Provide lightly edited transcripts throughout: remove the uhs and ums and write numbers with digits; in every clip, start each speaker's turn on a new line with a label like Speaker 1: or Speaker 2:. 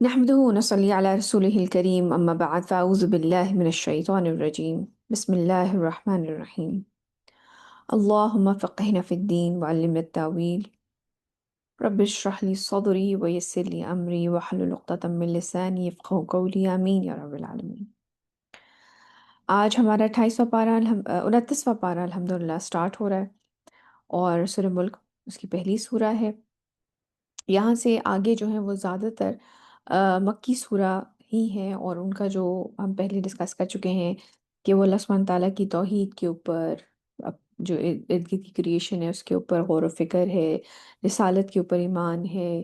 Speaker 1: نحمده ونصلي على رسوله الكريم أما بعد فأعوذ بالله من الشيطان الرجيم بسم الله الرحمن الرحيم اللهم فقهنا في الدين وعلمنا التأويل رب اشرح لي صدري ويسر لي أمري واحلل عقدة من لساني يفقهوا قولي آمين يا رب العالمين۔ آج ہمارا 28واں پارہ 29واں پارہ الحمدللہ سٹارٹ ہو رہا ہے، اور سورہ ملک اس کی پہلی سورہ ہے۔ یہاں سے آگے جو ہیں وہ زیادہ تر مکی سورہ ہی ہیں، اور ان کا جو ہم پہلے ڈسکس کر چکے ہیں کہ وہ اللہ سبحانہ تعالیٰ کی توحید کے اوپر، جو ارد گرد کی کریشن ہے اس کے اوپر غور و فکر ہے، رسالت کے اوپر ایمان ہے،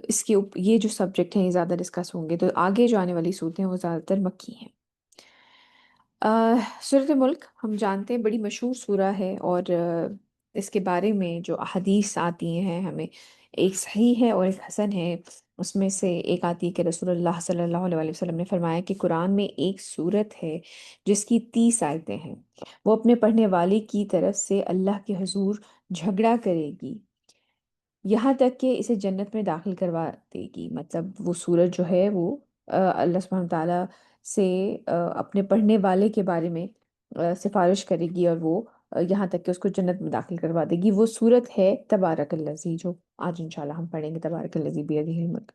Speaker 1: اس کے اوپر یہ جو سبجیکٹ ہیں یہ زیادہ ڈسکس ہوں گے، تو آگے جو آنے والی صورتیں ہیں وہ زیادہ تر مکی ہیں۔ سورۃ ملک ہم جانتے ہیں بڑی مشہور سورہ ہے، اور اس کے بارے میں جو احادیث آتی ہیں ہمیں، ایک صحیح ہے اور ایک حسن ہے۔ اس میں سے ایک آتی ہے کہ رسول اللہ صلی اللہ علیہ وسلم نے فرمایا کہ قرآن میں ایک سورت ہے جس کی 30 آیتیں ہیں، وہ اپنے پڑھنے والے کی طرف سے اللہ کے حضور جھگڑا کرے گی یہاں تک کہ اسے جنت میں داخل کروا دے گی۔ مطلب وہ سورج جو ہے وہ اللہ سبحانہ تعالیٰ سے اپنے پڑھنے والے کے بارے میں سفارش کرے گی، اور وہ یہاں تک کہ اس کو جنت میں داخل کروا دے گی۔ وہ سورت ہے تبارک الذی، جو آج انشاءاللہ ہم پڑھیں گے، تبارک الذی بیدہ الملک۔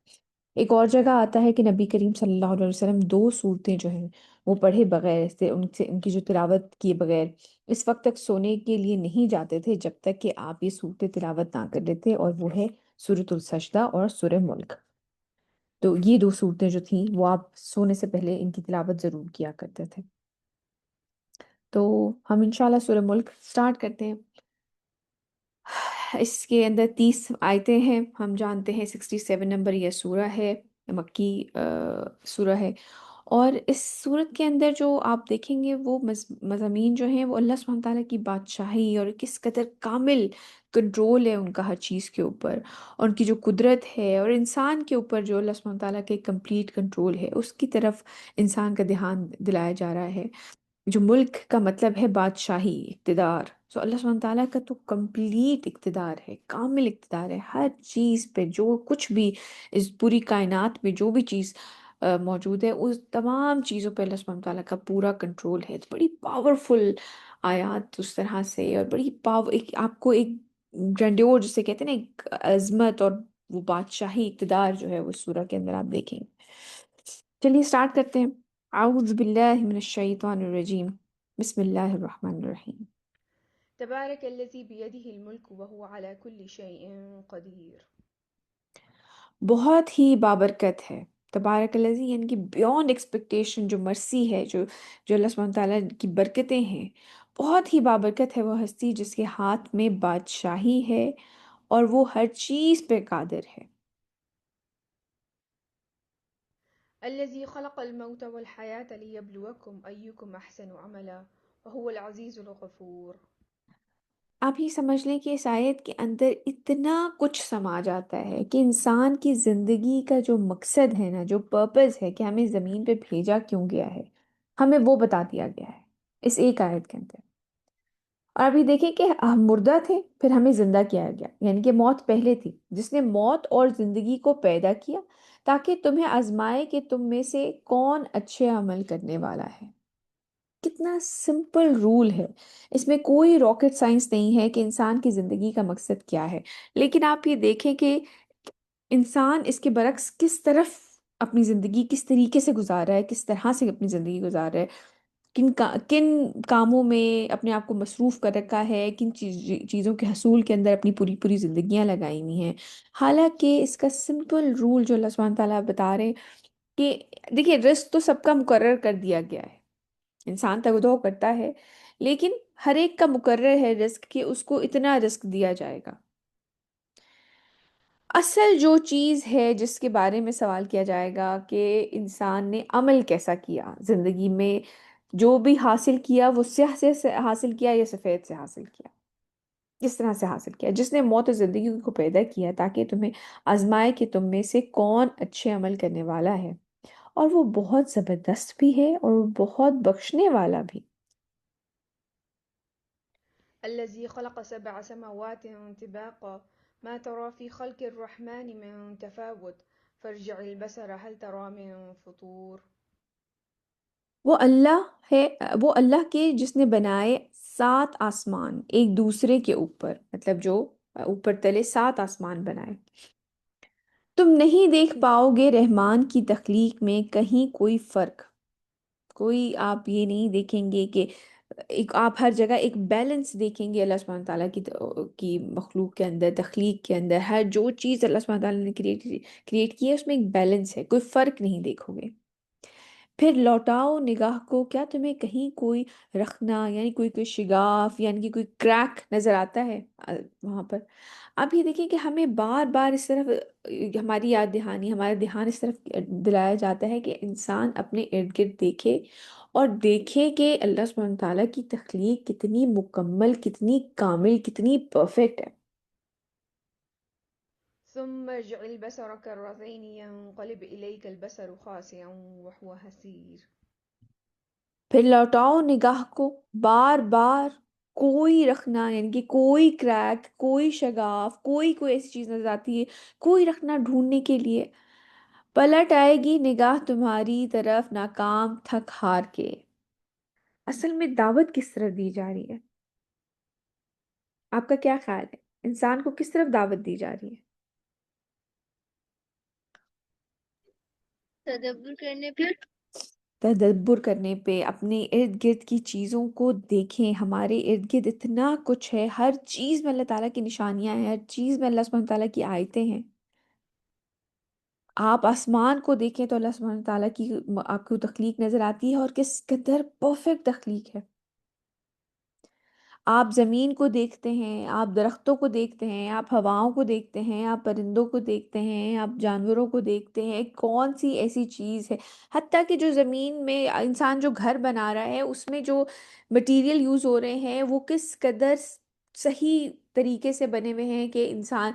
Speaker 1: ایک اور جگہ آتا ہے کہ نبی کریم صلی اللہ علیہ وسلم دو صورتیں جو ہیں وہ پڑھے بغیر، سے ان کی جو تلاوت کیے بغیر اس وقت تک سونے کے لیے نہیں جاتے تھے جب تک کہ آپ یہ صورت تلاوت نہ کر لیتے، اور وہ ہے سورۃ السجدہ اور سورہ ملک۔ تو یہ دو صورتیں جو تھیں وہ آپ سونے سے پہلے ان کی تلاوت ضرور کیا کرتے تھے۔ تو ہم انشاءاللہ سورہ ملک سٹارٹ کرتے ہیں۔ اس کے اندر 30 آیتیں ہیں، ہم جانتے ہیں 67 نمبر یہ سورہ ہے، مکی سورہ ہے۔ اور اس سورت کے اندر جو آپ دیکھیں گے وہ مضامین جو ہیں وہ اللہ سبحانہ تعالیٰ کی بادشاہی، اور کس قدر کامل کنٹرول ہے ان کا ہر چیز کے اوپر، اور ان کی جو قدرت ہے، اور انسان کے اوپر جو اللہ سبحانہ تعالیٰ کے کمپلیٹ کنٹرول ہے، اس کی طرف انسان کا دھیان دلایا جا رہا ہے۔ جو ملک کا مطلب ہے بادشاہی، اقتدار، سو اللہ سبحانہ تعالیٰ کا تو کمپلیٹ اقتدار ہے، کامل اقتدار ہے ہر چیز پہ، جو کچھ بھی اس پوری کائنات میں جو بھی چیز موجود ہے، اس تمام چیزوں پہ اللہ سبحانہ تعالیٰ کا پورا کنٹرول ہے۔ تو بڑی پاورفل آیات اس طرح سے، اور بڑی آپ کو ایک گرینڈیور جسے کہتے ہیں نا، ایک عظمت اور وہ بادشاہی اقتدار جو ہے وہ سورہ کے اندر آپ دیکھیں۔ چلیے سٹارٹ کرتے ہیں۔ اعوذ باللہ من الشیطان الرجیم، بسم اللہ الرحمن الرحیم۔
Speaker 2: تبارك الذي بيده الملك وهو على كل شيء قدير۔
Speaker 1: بہت ہی بابرکت ہے، تبارک الذی یعنی کہ بیونڈ ایکسپیکٹیشن، جو مرسی ہے، جو اللہ سبحانہ تعالیٰ کی برکتیں ہیں، بہت ہی بابرکت ہے وہ ہستی جس کے ہاتھ میں بادشاہی ہے اور وہ ہر چیز پہ قادر ہے۔
Speaker 2: الذي خلق الموت والحياة ليبلوكم أيكم أحسن عملا وهو العزيز الغفور۔
Speaker 1: آپ یہ سمجھ لیں کہ اس آیت کے اندر اتنا کچھ سما جاتا ہے کہ انسان کی زندگی کا جو مقصد ہے نا، جو پرپز ہے کہ ہمیں زمین پہ بھیجا کیوں گیا ہے، ہمیں وہ بتا دیا گیا ہے اس ایک آیت کے اندر۔ اور ابھی دیکھیں کہ ہم مردہ تھے، پھر ہمیں زندہ کیا گیا، یعنی کہ موت پہلے تھی، جس نے موت اور زندگی کو پیدا کیا تاکہ تمہیں آزمائے کہ تم میں سے کون اچھے عمل کرنے والا ہے۔ کتنا سمپل رول ہے، اس میں کوئی راکٹ سائنس نہیں ہے کہ انسان کی زندگی کا مقصد کیا ہے۔ لیکن آپ یہ دیکھیں کہ انسان اس کے برعکس کس طرف اپنی زندگی کس طریقے سے گزار رہا ہے، کس طرح سے اپنی زندگی گزار رہا ہے، کن کاموں میں اپنے آپ کو مصروف کر رکھا ہے، کن چیزوں کے حصول کے اندر اپنی پوری پوری زندگیاں لگائی ہوئی ہیں۔ حالانکہ اس کا سمپل رول جو اللہ سبحانہ تعالیٰ بتا رہے ہیں کہ دیکھیے، رزق تو سب کا مقرر کر دیا گیا ہے، انسان تگ و دو کرتا ہے، لیکن ہر ایک کا مقرر ہے رزق کہ اس کو اتنا رزق دیا جائے گا۔ اصل جو چیز ہے جس کے بارے میں سوال کیا جائے گا کہ انسان نے عمل کیسا کیا زندگی میں، جو بھی حاصل کیا وہ سیاہ سے حاصل کیا یا سفید سے حاصل کیا، کس طرح سے حاصل کیا، جس نے موت و زندگی کو پیدا کیا تاکہ تمہیں آزمائے کہ تم میں سے کون اچھے عمل کرنے والا ہے، اور وہ بہت زبردست بھی ہے اور وہ بہت بخشنے والا بھی۔
Speaker 2: الذي خلق 7 سماوات طباقا ما ترى في خلق الرحمن من تفاوت فارجع البصر هل ترى من فطور.
Speaker 1: وہ اللہ ہے، وہ اللہ کے جس نے بنائے 7 آسمان ایک دوسرے کے اوپر، مطلب جو اوپر تلے 7 آسمان بنائے، تم نہیں دیکھ پاؤ گے رحمان کی تخلیق میں کہیں کوئی فرق، کوئی آپ یہ نہیں دیکھیں گے کہ ایک، آپ ہر جگہ ایک بیلنس دیکھیں گے اللہ سبحانہ تعالیٰ کی مخلوق کے اندر، تخلیق کے اندر، ہر جو چیز اللہ سبحانہ تعالیٰ نے کریٹ کی ہے اس میں ایک بیلنس ہے، کوئی فرق نہیں دیکھو گے۔ پھر لوٹاؤ نگاہ کو، کیا تمہیں کہیں کوئی رخنا یعنی کوئی شگاف یعنی کہ کوئی کریک نظر آتا ہے وہاں پر؟ اب یہ دیکھیں کہ ہمیں بار بار اس طرف ہماری یاد دہانی، ہمارا دھیان اس طرف دلایا جاتا ہے کہ انسان اپنے ارد گرد دیکھے اور دیکھے کہ اللہ سبحانہ تعالیٰ کی تخلیق کتنی مکمل، کتنی کامل، کتنی پرفیکٹ ہے۔
Speaker 2: ثم ارجع البصر كرتين ينقلب إليك البصر خاسئا وهو حسير.
Speaker 1: پھر لوٹاؤ نگاہ کو بار بار، کوئی رخنا یعنی کہ کوئی کریک، کوئی شگاف، کوئی ایسی چیز نظر آتی ہے، کوئی رخنا ڈھونڈنے کے لیے پلٹ آئے گی نگاہ تمہاری طرف ناکام تھک ہار کے۔ اصل میں دعوت کس طرف دی جا رہی ہے؟ آپ کا کیا خیال ہے؟ انسان کو کس طرف دعوت دی جا رہی ہے؟
Speaker 2: تدبر کرنے پہ.
Speaker 1: تدبر کرنے پہ، اپنے ارد گرد کی چیزوں کو دیکھیں، ہمارے ارد گرد اتنا کچھ ہے، ہر چیز میں اللہ تعالیٰ کی نشانیاں ہیں، ہر چیز میں اللہ سبحانہ تعالیٰ کی آیتیں ہیں۔ آپ آسمان کو دیکھیں تو اللہ سبحانہ تعالیٰ کی آپ کو تخلیق نظر آتی ہے، اور کس قدر پرفیکٹ تخلیق ہے۔ آپ زمین کو دیکھتے ہیں، آپ درختوں کو دیکھتے ہیں، آپ ہواؤں کو دیکھتے ہیں، آپ پرندوں کو دیکھتے ہیں، آپ جانوروں کو دیکھتے ہیں، کون سی ایسی چیز ہے؟ حتیٰ کہ جو زمین میں انسان جو گھر بنا رہا ہے اس میں جو مٹیریل یوز ہو رہے ہیں وہ کس قدر صحیح طریقے سے بنے ہوئے ہیں کہ انسان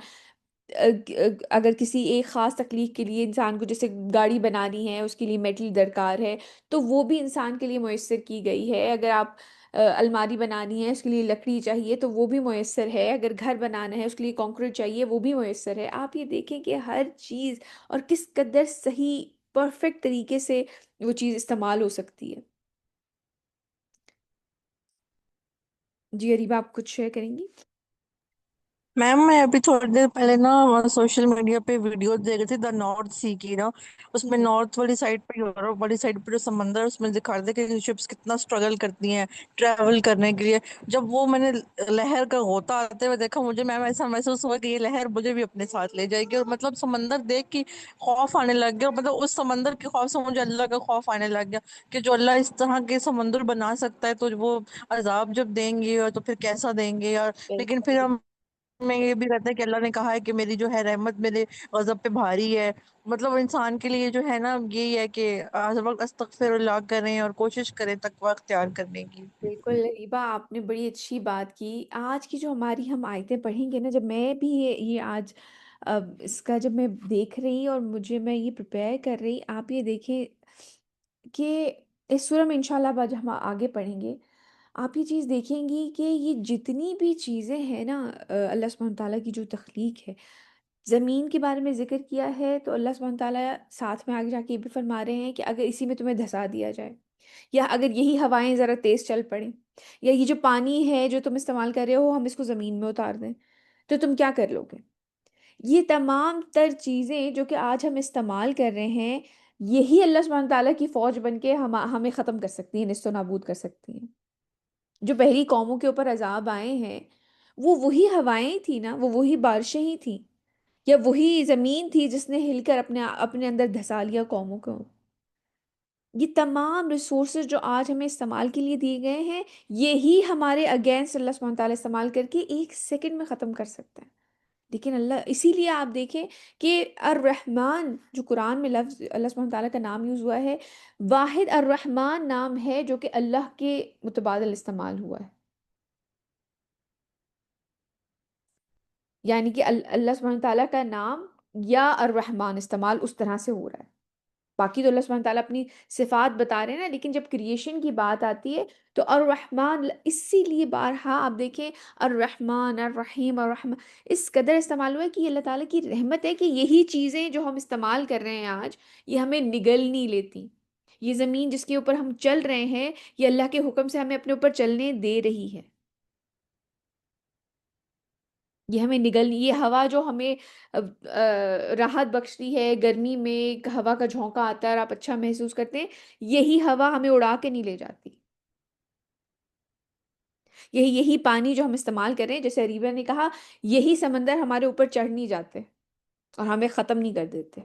Speaker 1: اگر کسی ایک خاص تخلیق کے لیے انسان کو جیسے گاڑی بنانی ہے اس کے لیے میٹل درکار ہے تو وہ بھی انسان کے لیے میسر کی گئی ہے۔ اگر آپ الماری بنانی ہے اس کے لیے لکڑی چاہیے تو وہ بھی میسر ہے، اگر گھر بنانا ہے اس کے لیے کنکریٹ چاہیے وہ بھی میسر ہے۔ آپ یہ دیکھیں کہ ہر چیز اور کس قدر صحیح پرفیکٹ طریقے سے وہ چیز استعمال ہو سکتی ہے۔ جی اریبا، آپ کچھ شیئر کریں گی؟
Speaker 3: میم میں ابھی تھوڑی دیر پہلے نا سوشل میڈیا پہ ویڈیو دیکھ رہی تھی دا نارتھ سی کی نا، اس میں
Speaker 1: ہوں
Speaker 3: نارتھ والی سائڈ پہ یورپ والی سائڈ پہ جو سمندر ہے اس میں دکھا رہے تھے کہ شپس کتنا اسٹرگل کرتی ہیں ٹریول کرنے کے لیے۔ جب وہ میں نے لہر کا غوطہ آتے ہوئے دیکھا مجھے میم ایسا محسوس ہوا کہ یہ لہر مجھے بھی اپنے ساتھ لے جائے گی، اور مطلب سمندر دیکھ کے خوف آنے لگ گیا، اور مطلب اس سمندر کے خوف سے مجھے اللہ کا خوف آنے لگ گیا کہ جو اللہ اس طرح کے سمندر بنا سکتا ہے تو وہ عذاب جب دیں گے اور تو پھر کیسا دیں گے یار۔ لیکن پھر
Speaker 1: بالکل،
Speaker 3: ہم میں یہ بھی کہتا ہے کہ اللہ نے کہا ہے کہ میری جو ہے رحمت میرے غضب پہ بھاری ہے۔ مطلب انسان کے لیے جو ہے نا یہی ہے کہ ہر وقت استغفر اللہ کریں اور کوشش کریں تقوی اختیار کرنے کی۔
Speaker 1: بالکل ریبا، آپ نے بڑی اچھی بات کی۔ آج کی جو ہماری ہم آیتیں پڑھیں گے نا، جب میں بھی یہ آج اس کا جب میں دیکھ رہی اور میں یہ پریپیئر کر رہی، آپ یہ دیکھیں کہ اس سورہ میں انشاءاللہ بعد ہم آگے پڑھیں گے، آپ یہ چیز دیکھیں گی کہ یہ جتنی بھی چیزیں ہیں نا، اللہ سبحانہ تعالیٰ کی جو تخلیق ہے، زمین کے بارے میں ذکر کیا ہے تو اللہ سبحانہ تعالیٰ ساتھ میں آگے جا کے یہ بھی فرما رہے ہیں کہ اگر اسی میں تمہیں دھسا دیا جائے، یا اگر یہی ہوائیں ذرا تیز چل پڑیں، یا یہ جو پانی ہے جو تم استعمال کر رہے ہو ہم اس کو زمین میں اتار دیں تو تم کیا کر لو گے؟ یہ تمام تر چیزیں جو کہ آج ہم استعمال کر رہے ہیں، یہی اللہ سبحانہ تعالیٰ کی فوج بن کے ہمیں ختم کر سکتی ہیں، نست و نابود کر سکتی ہیں۔ جو پہلی قوموں کے اوپر عذاب آئے ہیں وہ وہی ہوائیں تھی نا، وہ وہی بارشیں ہی تھیں، یا وہی زمین تھی جس نے ہل کر اپنے اندر دھسا لیا قوموں کو۔ یہ تمام ریسورسز جو آج ہمیں استعمال کے لیے دیے گئے ہیں، یہی ہمارے اگینسٹ اللہ سبحانہ تعالیٰ استعمال کر کے 1 سیکنڈ میں ختم کر سکتا ہے۔ لیکن اللہ، اسی لیے آپ دیکھیں کہ الرحمن جو قرآن میں لفظ اللہ سبحانہ تعالیٰ کا نام یوز ہوا ہے، واحد الرحمن نام ہے جو کہ اللہ کے متبادل استعمال ہوا ہے، یعنی کہ اللہ سبحانہ تعالیٰ کا نام یا الرحمن استعمال اس طرح سے ہو رہا ہے۔ باقی تو اللہ سبحانہ تعالیٰ اپنی صفات بتا رہے ہیں نا، لیکن جب کریشن کی بات آتی ہے تو الرحمن، اسی لیے بارہا آپ دیکھیں الرحمن الرحیم الرحمن اس قدر استعمال ہوا ہے کہ یہ اللہ تعالیٰ کی رحمت ہے کہ یہی چیزیں جو ہم استعمال کر رہے ہیں آج، یہ ہمیں نگل نہیں لیتی. یہ زمین جس کے اوپر ہم چل رہے ہیں، یہ اللہ کے حکم سے ہمیں اپنے اوپر چلنے دے رہی ہے. یہ ہمیں نگلنی، یہ ہوا جو ہمیں راحت بخشتی ہے گرمی میں، ہوا کا جھونکا آتا ہے اور آپ اچھا محسوس کرتے ہیں، یہی ہوا ہمیں اڑا کے نہیں لے جاتی. یہی پانی جو ہم استعمال کر رہے ہیں، جیسے ریبا نے کہا، یہی سمندر ہمارے اوپر چڑھ نہیں جاتے اور ہمیں ختم نہیں کر دیتے.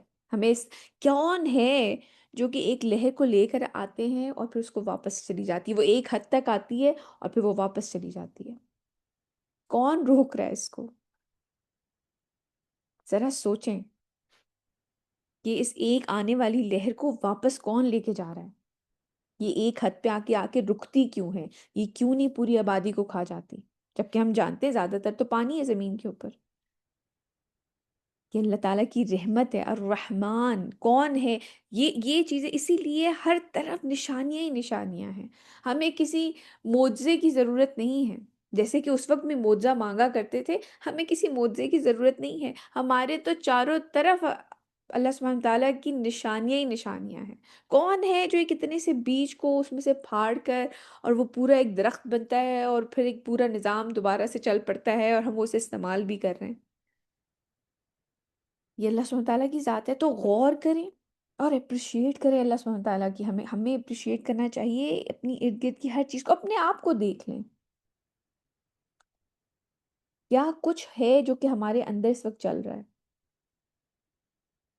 Speaker 1: کون ہے جو کہ ایک لہر کو لے کر آتے ہیں اور پھر اس کو واپس چلی جاتی ہے، وہ ایک حد تک آتی ہے اور پھر وہ واپس چلی جاتی ہے. کون روک رہا ہے اس کو؟ ذرا سوچیں کہ اس ایک آنے والی لہر کو واپس کون لے کے جا رہا ہے؟ یہ ایک حد پہ آ کے رکتی کیوں ہے؟ یہ کیوں نہیں پوری آبادی کو کھا جاتی؟ جبکہ ہم جانتے ہیں زیادہ تر تو پانی ہے زمین کے اوپر. کہ اللہ تعالیٰ کی رحمت ہے. الرحمن کون ہے؟ یہ چیزیں اسی لیے ہر طرف نشانیاں ہی نشانیاں ہیں. ہمیں کسی معجزے کی ضرورت نہیں ہے. جیسے کہ اس وقت میں معجزہ مانگا کرتے تھے، ہمیں کسی معجزے کی ضرورت نہیں ہے. ہمارے تو چاروں طرف اللہ سبحانہ تعالیٰ کی نشانیاں ہی نشانیاں ہیں. کون ہے جو ایک اتنے سے بیج کو اس میں سے پھاڑ کر اور وہ پورا ایک درخت بنتا ہے اور پھر ایک پورا نظام دوبارہ سے چل پڑتا ہے اور ہم اسے استعمال بھی کر رہے ہیں؟ یہ اللہ سبحانہ تعالیٰ کی ذات ہے. تو غور کریں اور اپریشیٹ کریں اللہ سبحانہ تعالیٰ کی. ہمیں اپریشیٹ کرنا چاہیے اپنی ارد گرد کی ہر چیز کو. اپنے آپ کو دیکھ لیں، کیا کچھ ہے جو کہ ہمارے اندر اس وقت چل رہا ہے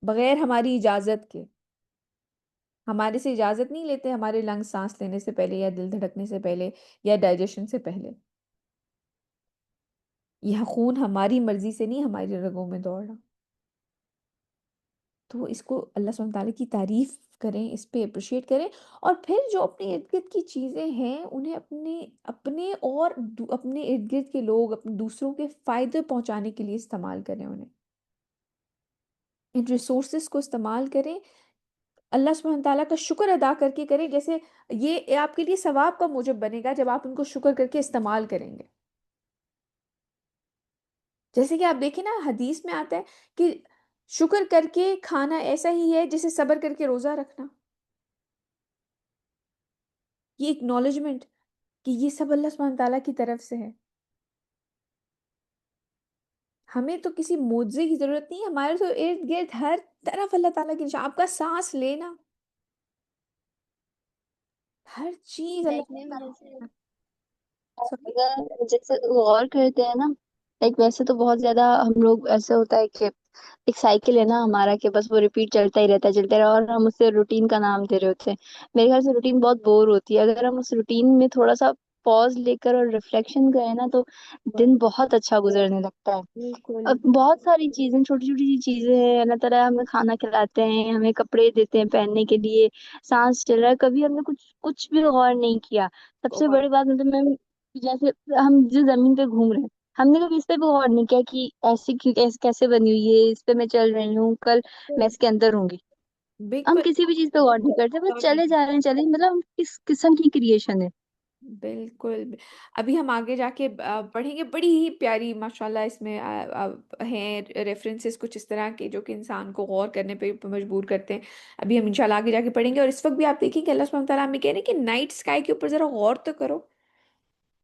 Speaker 1: بغیر ہماری اجازت کے. ہمارے سے اجازت نہیں لیتے ہمارے لنگ سانس لینے سے پہلے یا دل دھڑکنے سے پہلے یا ڈائجیشن سے پہلے. یہ خون ہماری مرضی سے نہیں ہماری رگوں میں دوڑ رہا. تو اس کو اللہ سبحانہ تعالیٰ کی تعریف کریں، اس پہ اپریشیٹ کریں، اور پھر جو اپنے ارد گرد کی چیزیں ہیں انہیں اپنے اور اپنے ارد گرد کے لوگ، اپنے دوسروں کے فائدے پہنچانے کے لیے استعمال کریں. انہیں ان ریسورسز کو استعمال کریں، اللہ سبحانہ تعالیٰ کا شکر ادا کر کے کریں. جیسے یہ آپ کے لیے ثواب کا موجب بنے گا جب آپ ان کو شکر کر کے استعمال کریں گے. جیسے کہ آپ دیکھیں نا، حدیث میں آتا ہے کہ شکر کر کے کھانا ایسا ہی ہے جیسے صبر کر کے روزہ رکھنا. یہ اکنالجمنٹ کہ یہ سب اللہ سبحانہ تعالیٰ کی طرف سے ہے. ہمیں تو کسی معجزے کی ضرورت نہیں ہے. ہمارے تو ارد گرد ہر طرف اللہ تعالیٰ کی نشان. آپ کا سانس لینا، ہر چیز اللہ
Speaker 4: دیکھنے میں جیسے
Speaker 1: تعالیٰ.
Speaker 4: اگر جیسے غور کرتے ہیں نا، لائک ویسے تو بہت زیادہ ہم لوگ ایسے ہوتا ہے کہ ایک سائیکل ہے نا ہمارا، کہ بس وہ ریپیٹ چلتا ہی رہتا ہے چلتا رہا، اور ہم اسے روٹین کا نام دے رہے ہوتے ہیں. میرے خیال سے روٹین بہت بور ہوتی ہے. اگر ہم اس روٹین میں تھوڑا سا پوز لے کر اور ریفلیکشن کریں نا، تو دن بہت اچھا گزرنے لگتا ہے.
Speaker 1: بالکل.
Speaker 4: اب بہت ساری چیزیں، چھوٹی چھوٹی سی چیزیں ہیں. اللہ تعالیٰ ہمیں کھانا کھلاتے ہیں، ہمیں کپڑے دیتے ہیں پہننے کے لیے، سانس چل رہا ہے. کبھی ہم نے کچھ بھی غور نہیں کیا. سب سے بڑی بات مطلب میں، جیسے ہم جس زمین پہ گھوم رہے ہیں، ہم نے کبھی اس پہ بھی غور نہیں کیا کہ ایسی کیسے بنی ہوئی ہے، اس پہ میں چل رہی ہوں، کل میں اس کے اندر ہوں گی. ہم
Speaker 1: بالکل.
Speaker 4: کسی بھی چیز پہ غور نہیں کرتے، بس چلے جا رہے ہیں چلے، مطلب ہم کس قسم کی کریشن ہے.
Speaker 1: بالکل. ابھی ہم آگے جا کے پڑھیں گے، بڑی ہی پیاری ماشاءاللہ اس میں ہیں ریفرنسز کچھ اس طرح کے جو کہ انسان کو غور کرنے پہ مجبور کرتے ہیں. ابھی ہم انشاءاللہ آگے جا کے پڑھیں گے. اور اس وقت بھی آپ دیکھیں کہ اللہ سبحانہ تعالیٰ ہمیں کہہ رہے ہیں کہ نائٹ اسکائی کے اوپر ذرا غور تو کرو.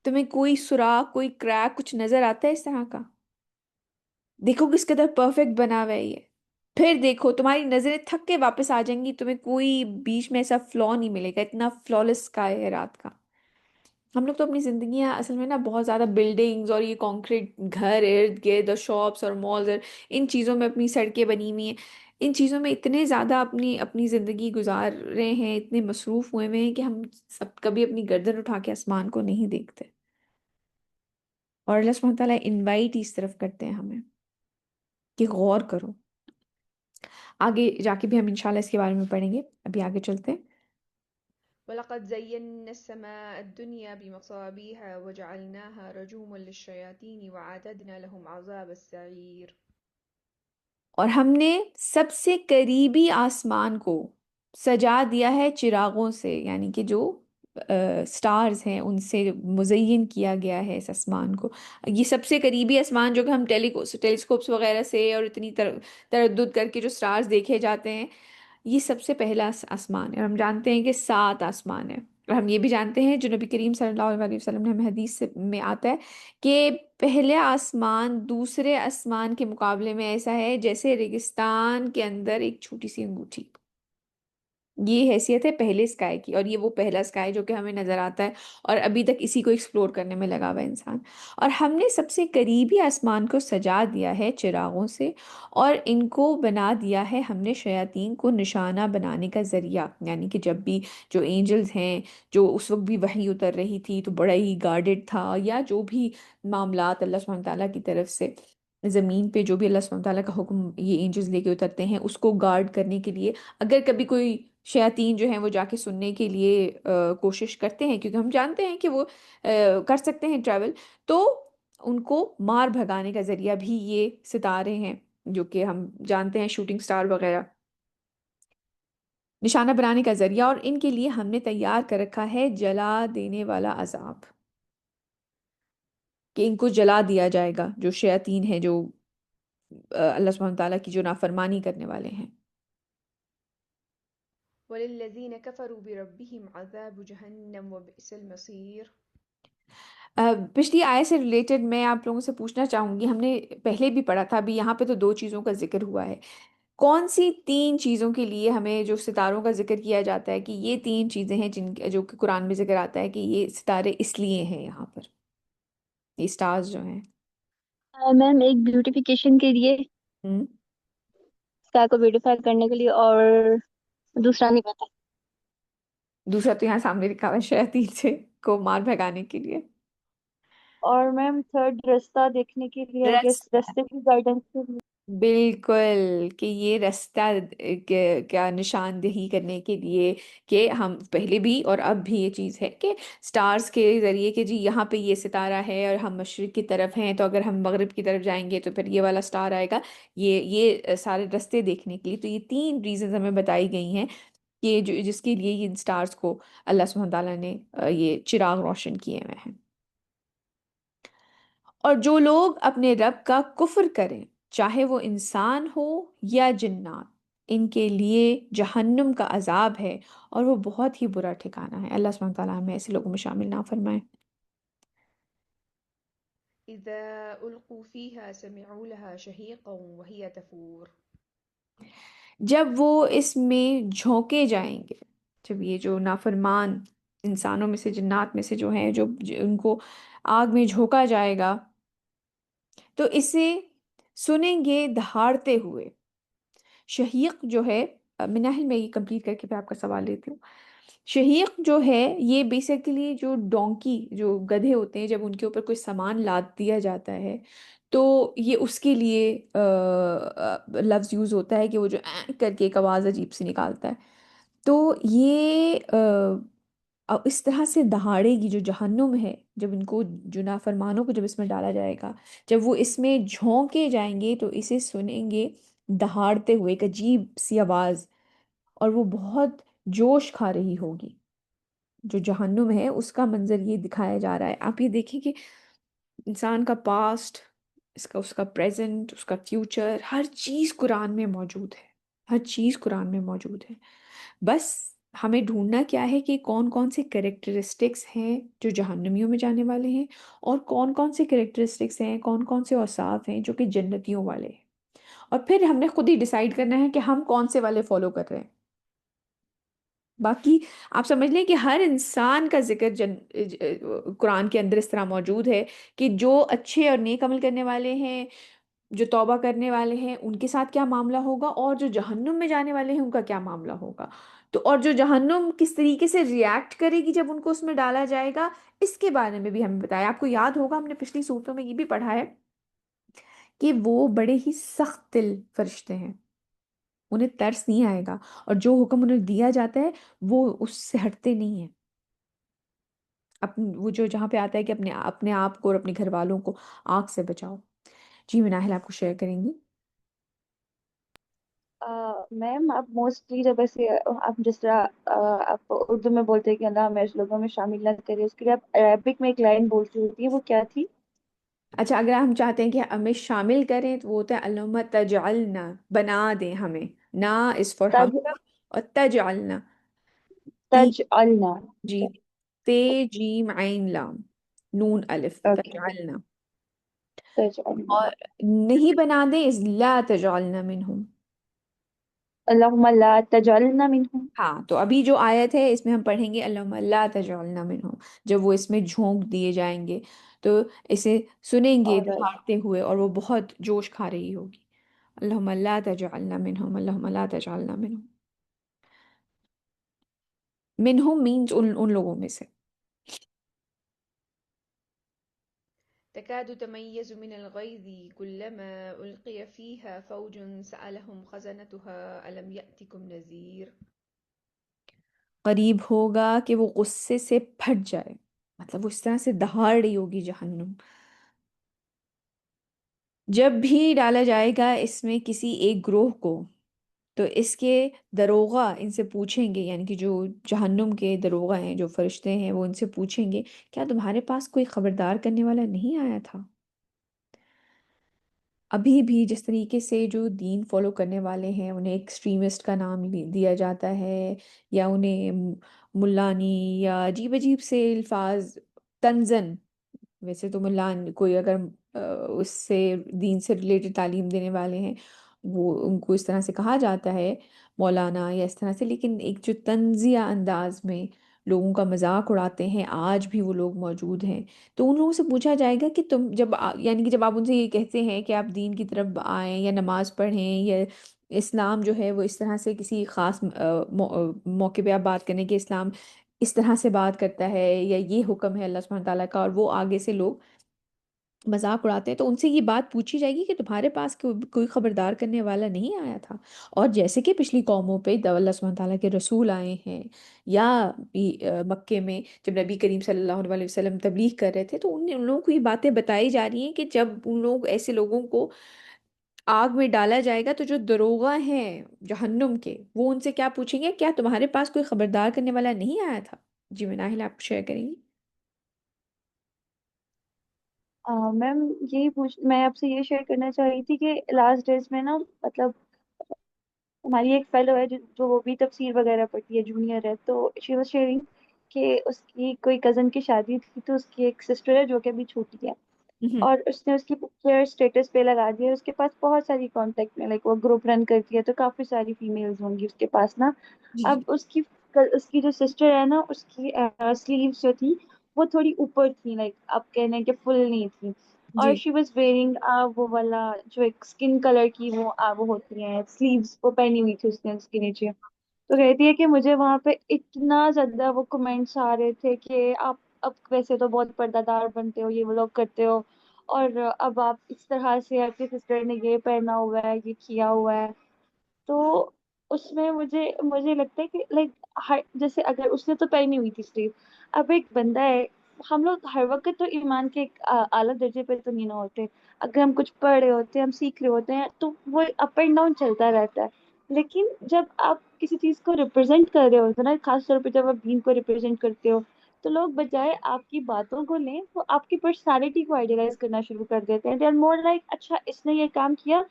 Speaker 1: تمہیں کوئی سوراخ، کوئی کریک کچھ نظر آتا ہے اس طرح کا؟ دیکھو کس قدر پرفیکٹ بنا ہوا ہے یہ. پھر دیکھو تمہاری نظریں تھک کے واپس آ جائیں گی، تمہیں کوئی بیچ میں ایسا فلو نہیں ملے گا. اتنا فلالس اسکائی ہے رات کا. ہم لوگ تو اپنی زندگیاں اصل میں نا بہت زیادہ بلڈنگز اور یہ کانکریٹ گھر ارد گرد اور شاپس اور مالز اور ان چیزوں میں اپنی سڑکیں بنی ہوئی ہیں، ان چیزوں میں اتنے زیادہ اپنی زندگی گزار رہے ہیں، اتنے مصروف ہوئے ہوئے ہیں کہ ہم سب کبھی اپنی گردن اٹھا کے آسمان کو نہیں دیکھتے. اور اللہ سبحانہ تعالیٰ انوائٹ اس طرف کرتے ہیں ہمیں کہ غور کرو. آگے جا کے بھی ہم انشاءاللہ اس کے بارے میں پڑھیں گے. ابھی آگے چلتے ہیں.
Speaker 2: ولقد زينا السماء الدنيا بمصابيح وجعلناها رجوما للشياطين وأعتدنا لهم عذاب السعير.
Speaker 1: اور ہم نے سب سے قریبی آسمان کو سجا دیا ہے چراغوں سے، یعنی کہ جو سٹارز ہیں ان سے مزین کیا گیا ہے اس آسمان کو. یہ سب سے قریبی آسمان جو کہ ہم ٹیلیسکوپس وغیرہ سے اور اتنی تردد کر کے جو سٹارز دیکھے جاتے ہیں، یہ سب سے پہلا آسمان ہے. اور ہم جانتے ہیں کہ 7 آسمان ہیں. اور ہم یہ بھی جانتے ہیں جو نبی کریم صلی اللہ علیہ وسلم نے ہمیں حدیث میں آتا ہے کہ پہلے آسمان دوسرے آسمان کے مقابلے میں ایسا ہے جیسے ریگستان کے اندر ایک چھوٹی سی انگوٹھی. یہ حیثیت ہے پہلے اسکائی کی، اور یہ وہ پہلا اسکائی جو کہ ہمیں نظر آتا ہے اور ابھی تک اسی کو ایکسپلور کرنے میں لگا ہوا ہے انسان. اور ہم نے سب سے قریبی آسمان کو سجا دیا ہے چراغوں سے، اور ان کو بنا دیا ہے ہم نے شیاطین کو نشانہ بنانے کا ذریعہ. یعنی کہ جب بھی جو اینجلز ہیں، جو اس وقت بھی وحی اتر رہی تھی تو بڑا ہی گارڈڈ تھا، یا جو بھی معاملات اللہ سبحانہ تعالیٰ کی طرف سے زمین پہ جو بھی اللہ سبحانہ تعالیٰ کا حکم یہ اینجلز لے کے اترتے ہیں اس کو گارڈ کرنے کے لیے، اگر کبھی کوئی شیاطین جو ہیں وہ جا کے سننے کے لیے کوشش کرتے ہیں، کیونکہ ہم جانتے ہیں کہ وہ کر سکتے ہیں ٹریول، تو ان کو مار بھگانے کا ذریعہ بھی یہ ستارے ہیں جو کہ ہم جانتے ہیں شوٹنگ سٹار وغیرہ، نشانہ بنانے کا ذریعہ. اور ان کے لیے ہم نے تیار کر رکھا ہے جلا دینے والا عذاب، کہ ان کو جلا دیا جائے گا جو شیاطین ہیں، جو اللہ سبحانہ تعالیٰ کی جو نافرمانی کرنے والے ہیں.
Speaker 2: وللذين كفروا بربهم عذاب جهنم وبئس المصير.
Speaker 1: پچھلی آیت سے ریلیٹڈ میں آپ لوگوں سے پوچھنا چاہوں گی، ہم نے پہلے بھی پڑھا تھا، ابھی یہاں پہ تو 2 چیزوں کا ذکر ہوا ہے. کون سی 3 چیزوں کے لیے ہمیں جو ستاروں کا ذکر کیا جاتا ہے کہ یہ 3 چیزیں ہیں جو کہ قرآن میں ذکر آتا ہے کہ یہ ستارے اس لیے ہیں یہاں پر، یہ سٹارز جو ہیں؟
Speaker 4: میم ایک بیوٹیفیکیشن کے لیے،
Speaker 1: ہم؟
Speaker 4: اسکائی کو بیوٹیفائی کرنے کے لیے، اور دوسرا نہیں پتا.
Speaker 1: دوسرا تو یہاں سامنے لکھا ہوا ہے شیاطین سے کو مار بھگانے کے لیے.
Speaker 4: اور میم تھرڈ رستہ دیکھنے کے لیے، آئی گیس
Speaker 1: رستہ،
Speaker 4: رستے کی گائیڈنس کے لیے.
Speaker 1: بالکل، کہ یہ رستہ کیا نشاندہی کرنے کے لیے کہ ہم پہلے بھی اور اب بھی یہ چیز ہے کہ سٹارز کے ذریعے کہ جی یہاں پہ یہ ستارہ ہے اور ہم مشرق کی طرف ہیں، تو اگر ہم مغرب کی طرف جائیں گے تو پھر یہ والا سٹار آئے گا. یہ سارے رستے دیکھنے کے لیے. تو یہ 3 ریزنز ہمیں بتائی گئی ہیں کہ جس کے لیے ان سٹارز کو اللہ سبحانہ تعالیٰ نے یہ چراغ روشن کیے ہوئے ہیں. اور جو لوگ اپنے رب کا کفر کریں، چاہے وہ انسان ہو یا جنات، ان کے لیے جہنم کا عذاب ہے اور وہ بہت ہی برا ٹھکانہ ہے. اللہ سبحانہ تعالیٰ ہمیں ایسے لوگوں میں شامل نہ فرمائے.
Speaker 2: إذا ألقوا فيها سمعوا لها شهيقا وهي تفور.
Speaker 1: جب وہ اس میں جھونکے جائیں گے، جب یہ جو نافرمان انسانوں میں سے جنات میں سے جو ہیں جو ان کو آگ میں جھونکا جائے گا، تو اسے سنیں گے دہاڑتے ہوئے. شہیق جو ہے، مناہل میں یہ کمپلیٹ کر کے پھر آپ کا سوال لیتی ہوں. شہیق جو ہے یہ بیسیکلی جو ڈونکی، جو گدھے ہوتے ہیں، جب ان کے اوپر کوئی سامان لاد دیا جاتا ہے تو یہ اس کے لیے لفظ یوز ہوتا ہے کہ وہ جو کر کے ایک آواز عجیب سی نکالتا ہے. تو یہ اس طرح سے دہاڑے گی جو جہنم ہے، جب ان کو جو نافرمانوں کو جب اس میں ڈالا جائے گا، جب وہ اس میں جھونکے جائیں گے تو اسے سنیں گے دہاڑتے ہوئے ایک عجیب سی آواز، اور وہ بہت جوش کھا رہی ہوگی. جو جہنم ہے اس کا منظر یہ دکھایا جا رہا ہے. آپ یہ دیکھیں کہ انسان کا پاسٹ، اس کا پریزنٹ، اس کا فیوچر، ہر چیز قرآن میں موجود ہے. ہر چیز قرآن میں موجود ہے. بس ہمیں ڈھونڈنا کیا ہے کہ کون کون سے کریکٹرسٹکس ہیں جو جہنمیوں میں جانے والے ہیں، اور کون کون سے کریکٹرسٹکس ہیں، کون کون سے اوصاف ہیں جو کہ جنتیوں والے ہیں. اور پھر ہم نے خود ہی ڈیسائیڈ کرنا ہے کہ ہم کون سے والے فالو کر رہے ہیں. باقی آپ سمجھ لیں کہ ہر انسان کا ذکر قرآن کے اندر اس طرح موجود ہے کہ جو اچھے اور نیک عمل کرنے والے ہیں، جو توبہ کرنے والے ہیں، ان کے ساتھ کیا معاملہ ہوگا، اور جو جہنم میں جانے والے ہیں ان کا کیا معاملہ ہوگا. تو اور جو جہنم کس طریقے سے ریاکٹ کرے گی جب ان کو اس میں ڈالا جائے گا، اس کے بارے میں بھی ہمیں بتایا. آپ کو یاد ہوگا ہم نے پچھلی صورتوں میں یہ بھی پڑھا ہے کہ وہ بڑے ہی سخت دل فرشتے ہیں، انہیں ترس نہیں آئے گا، اور جو حکم انہیں دیا جاتا ہے وہ اس سے ہٹتے نہیں ہیں. وہ جو جہاں پہ آتا ہے کہ اپنے آپ کو اور اپنے گھر والوں کو آگ سے بچاؤ. جی مناہل آپ کو شیئر کریں گی.
Speaker 4: میم آپ موسٹلی جب ایسے آپ جس طرح آپ اردو میں بولتے ہیں کہ اللہ ہمیں ایسے لوگوں میں شامل نہ کرے، اس کے لیے آپ عربک میں ایک لائن بولتی ہوتی ہے، وہ کیا تھی؟
Speaker 1: اچھا، اگر ہم چاہتے ہیں کہ ہمیں شامل کریں تو وہ ہوتا ہے اللہم تجعلنا، بنا دیں ہمیں، نا اس فار ہم،
Speaker 4: تج
Speaker 1: اور تجعلنا، تی،
Speaker 4: تج النا.
Speaker 1: جی، تے، جیم عین لام، نون الف،
Speaker 4: اوکے.
Speaker 1: تجعلنا.
Speaker 4: تج النا.
Speaker 1: اور نہیں بنا دیں اس لا تجعلنا منہم.
Speaker 4: اللہم لا تجعلنا منہم.
Speaker 1: ہاں، تو ابھی جو آیت ہے اس میں ہم پڑھیں گے اللہم لا تجعلنا منہم، جب وہ اس میں جھونک دیے جائیں گے تو اسے سنیں گے
Speaker 4: alright.
Speaker 1: دہاڑتے ہوئے اور وہ بہت جوش کھا رہی ہوگی. اللہم لا تجعلنا منہم، اللہم لا تجعلنا منہم. منہم مینز ان لوگوں میں سے.
Speaker 2: تكاد تميز من الغيظ كلما ألقي فيها فوج سألهم خزنتها ألم يأتكم نذير.
Speaker 1: قریب ہوگا کہ وہ غصے سے پھٹ جائے، مطلب وہ اس طرح سے دہاڑ رہی ہوگی جہنم. جب بھی ڈالا جائے گا اس میں کسی ایک گروہ کو تو اس کے دروغہ ان سے پوچھیں گے، یعنی کہ جو جہنم کے دروغہ ہیں، جو فرشتے ہیں، وہ ان سے پوچھیں گے کیا تمہارے پاس کوئی خبردار کرنے والا نہیں آیا تھا؟ ابھی بھی جس طریقے سے جو دین فالو کرنے والے ہیں انہیں ایکسٹریمسٹ کا نام دیا جاتا ہے، یا انہیں ملانی یا عجیب عجیب سے الفاظ، تنزن. ویسے تو ملان کوئی اگر آ، اس سے دین سے ریلیٹڈ تعلیم دینے والے ہیں وہ ان کو اس طرح سے کہا جاتا ہے، مولانا یا اس طرح سے، لیکن ایک جو طنزیہ انداز میں لوگوں کا مذاق اڑاتے ہیں آج بھی وہ لوگ موجود ہیں. تو ان لوگوں سے پوچھا جائے گا کہ تم جب یعنی کہ جب آپ ان سے یہ کہتے ہیں کہ آپ دین کی طرف آئیں یا نماز پڑھیں یا اسلام جو ہے وہ اس طرح سے کسی خاص موقع پہ آپ بات کریں کہ اسلام اس طرح سے بات کرتا ہے یا یہ حکم ہے اللہ سبحانہ تعالیٰ کا، اور وہ آگے سے لوگ مذاق اڑاتے ہیں، تو ان سے یہ بات پوچھی جائے گی کہ تمہارے پاس کوئی خبردار کرنے والا نہیں آیا تھا. اور جیسے کہ پچھلی قوموں پہ اللہ سبحانہ تعالیٰ کے رسول آئے ہیں، یا مکے میں جب نبی کریم صلی اللہ علیہ وسلم تبلیغ کر رہے تھے تو ان لوگوں کو یہ باتیں بتائی جا رہی ہیں کہ جب ان لوگ ایسے لوگوں کو آگ میں ڈالا جائے گا تو جو دروغہ ہیں جہنم کے وہ ان سے کیا پوچھیں گے، کیا تمہارے پاس کوئی خبردار کرنے والا نہیں آیا تھا؟ جی مناہل آپ شیئر کریں گی.
Speaker 4: میم میں آپ سے یہ شیئر کرنا چاہ رہی تھی کہ لاسٹ ڈیز میں نا، مطلب ہماری ایک فیلو ہے جو وہ بھی تفسیر وغیرہ پڑھتی ہے، جونیئر ہے، تو شی واز شیئرنگ کہ اس کی کوئی کزن کی شادی تھی، تو اس کی ایک سسٹر ہے جو کہ ابھی چھوٹی ہے،
Speaker 1: مہم،
Speaker 4: اور اس نے اس کی پکچر اسٹیٹس پہ لگا دی ہے. اس کے پاس بہت ساری کانٹیکٹ میں، لائک وہ گروپ رن کرتی ہے تو کافی ساری فیمیلز ہوں گی اس کے پاس نا.
Speaker 1: جی
Speaker 4: اب اس کی جو سسٹر ہے نا، اس کی سلیوز جو تھی وہ تھوڑی اوپر تھی، لائک آپ کہہ لیں کہ فل نہیں تھی. اور
Speaker 1: جی
Speaker 4: شی واز ویئرنگ وہ والا جو ایک اسکن کلر کی وہ ہوتی ہیں سلیوز، وہ پہنی ہوئی تھی اس نے اس کے نیچے. تو کہتی ہے کہ مجھے وہاں پہ اتنا زیادہ وہ کمنٹس آ رہے تھے کہ آپ اب ویسے تو بہت پردہ دار بنتے ہو، یہ وہ لوگ کرتے ہو، اور اب آپ اس طرح سے آپ کی سسٹر نے یہ پہنا ہوا ہے، یہ کیا ہوا ہے. تو اس میں مجھے لگتا ہے کہ لائک جیسے اگر اس نے تو پہنی ہوئی تھی سلیو، اب ایک بندہ ہے. ہم لوگ ہر وقت تو ایمان کے ایک اعلیٰ درجے پہ تو نہیں نہ ہوتے. اگر ہم کچھ پڑھ رہے ہوتے ہیں، ہم سیکھ رہے ہوتے ہیں، تو وہ اپ اینڈ ڈاؤن چلتا رہتا ہے. لیکن جب آپ کسی چیز کو ریپرزینٹ کر رہے ہوتے ہیں نا، خاص طور پہ جب آپ دین کو ریپرزینٹ کرتے ہو، تو لوگ بجائے آپ کی باتوں کو لیں وہ آپ کی پرسنالٹی کو آئیڈیلائز کرنا شروع کر دیتے ہیں. دے آر مور لائک اچھا اس نے یہ کام کیا،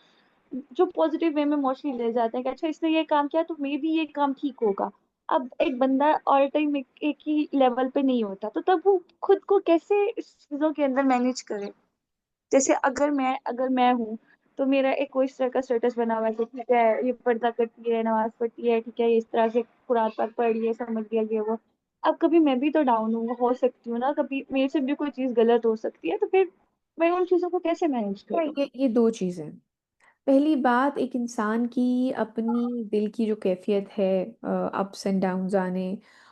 Speaker 4: جو پازیٹیو وے میں موسٹلی لے جاتے ہیں کہ اچھا اس نے یہ کام کیا تو مے بی یہ کام ٹھیک ہوگا. اب ایک بندہ آل ٹائم ایک ہی لیول پہ نہیں ہوتا، تو تب وہ خود کو کیسے اس چیزوں کے اندر مینیج کرے. جیسے اگر میں ہوں تو میرا ایک کوئی اس طرح کا اسٹیٹس بنا ہوا ہے کہ ٹھیک ہے یہ پردہ کرتی ہے، نماز پڑھتی ہے، ٹھیک ہے یہ اس طرح سے قرآن پاک پڑھ لیے، سمجھ لیا یہ وہ. اب کبھی میں بھی تو ڈاؤن ہو سکتی ہوں نا، کبھی میرے سے بھی کوئی چیز غلط ہو سکتی ہے، تو پھر میں ان چیزوں کو کیسے مینیج کروں.
Speaker 1: یہ دو چیزیں. پہلی بات، ایک انسان کی اپنی دل کی جو کیفیت ہے، اپس اینڈ ڈاؤنز آنے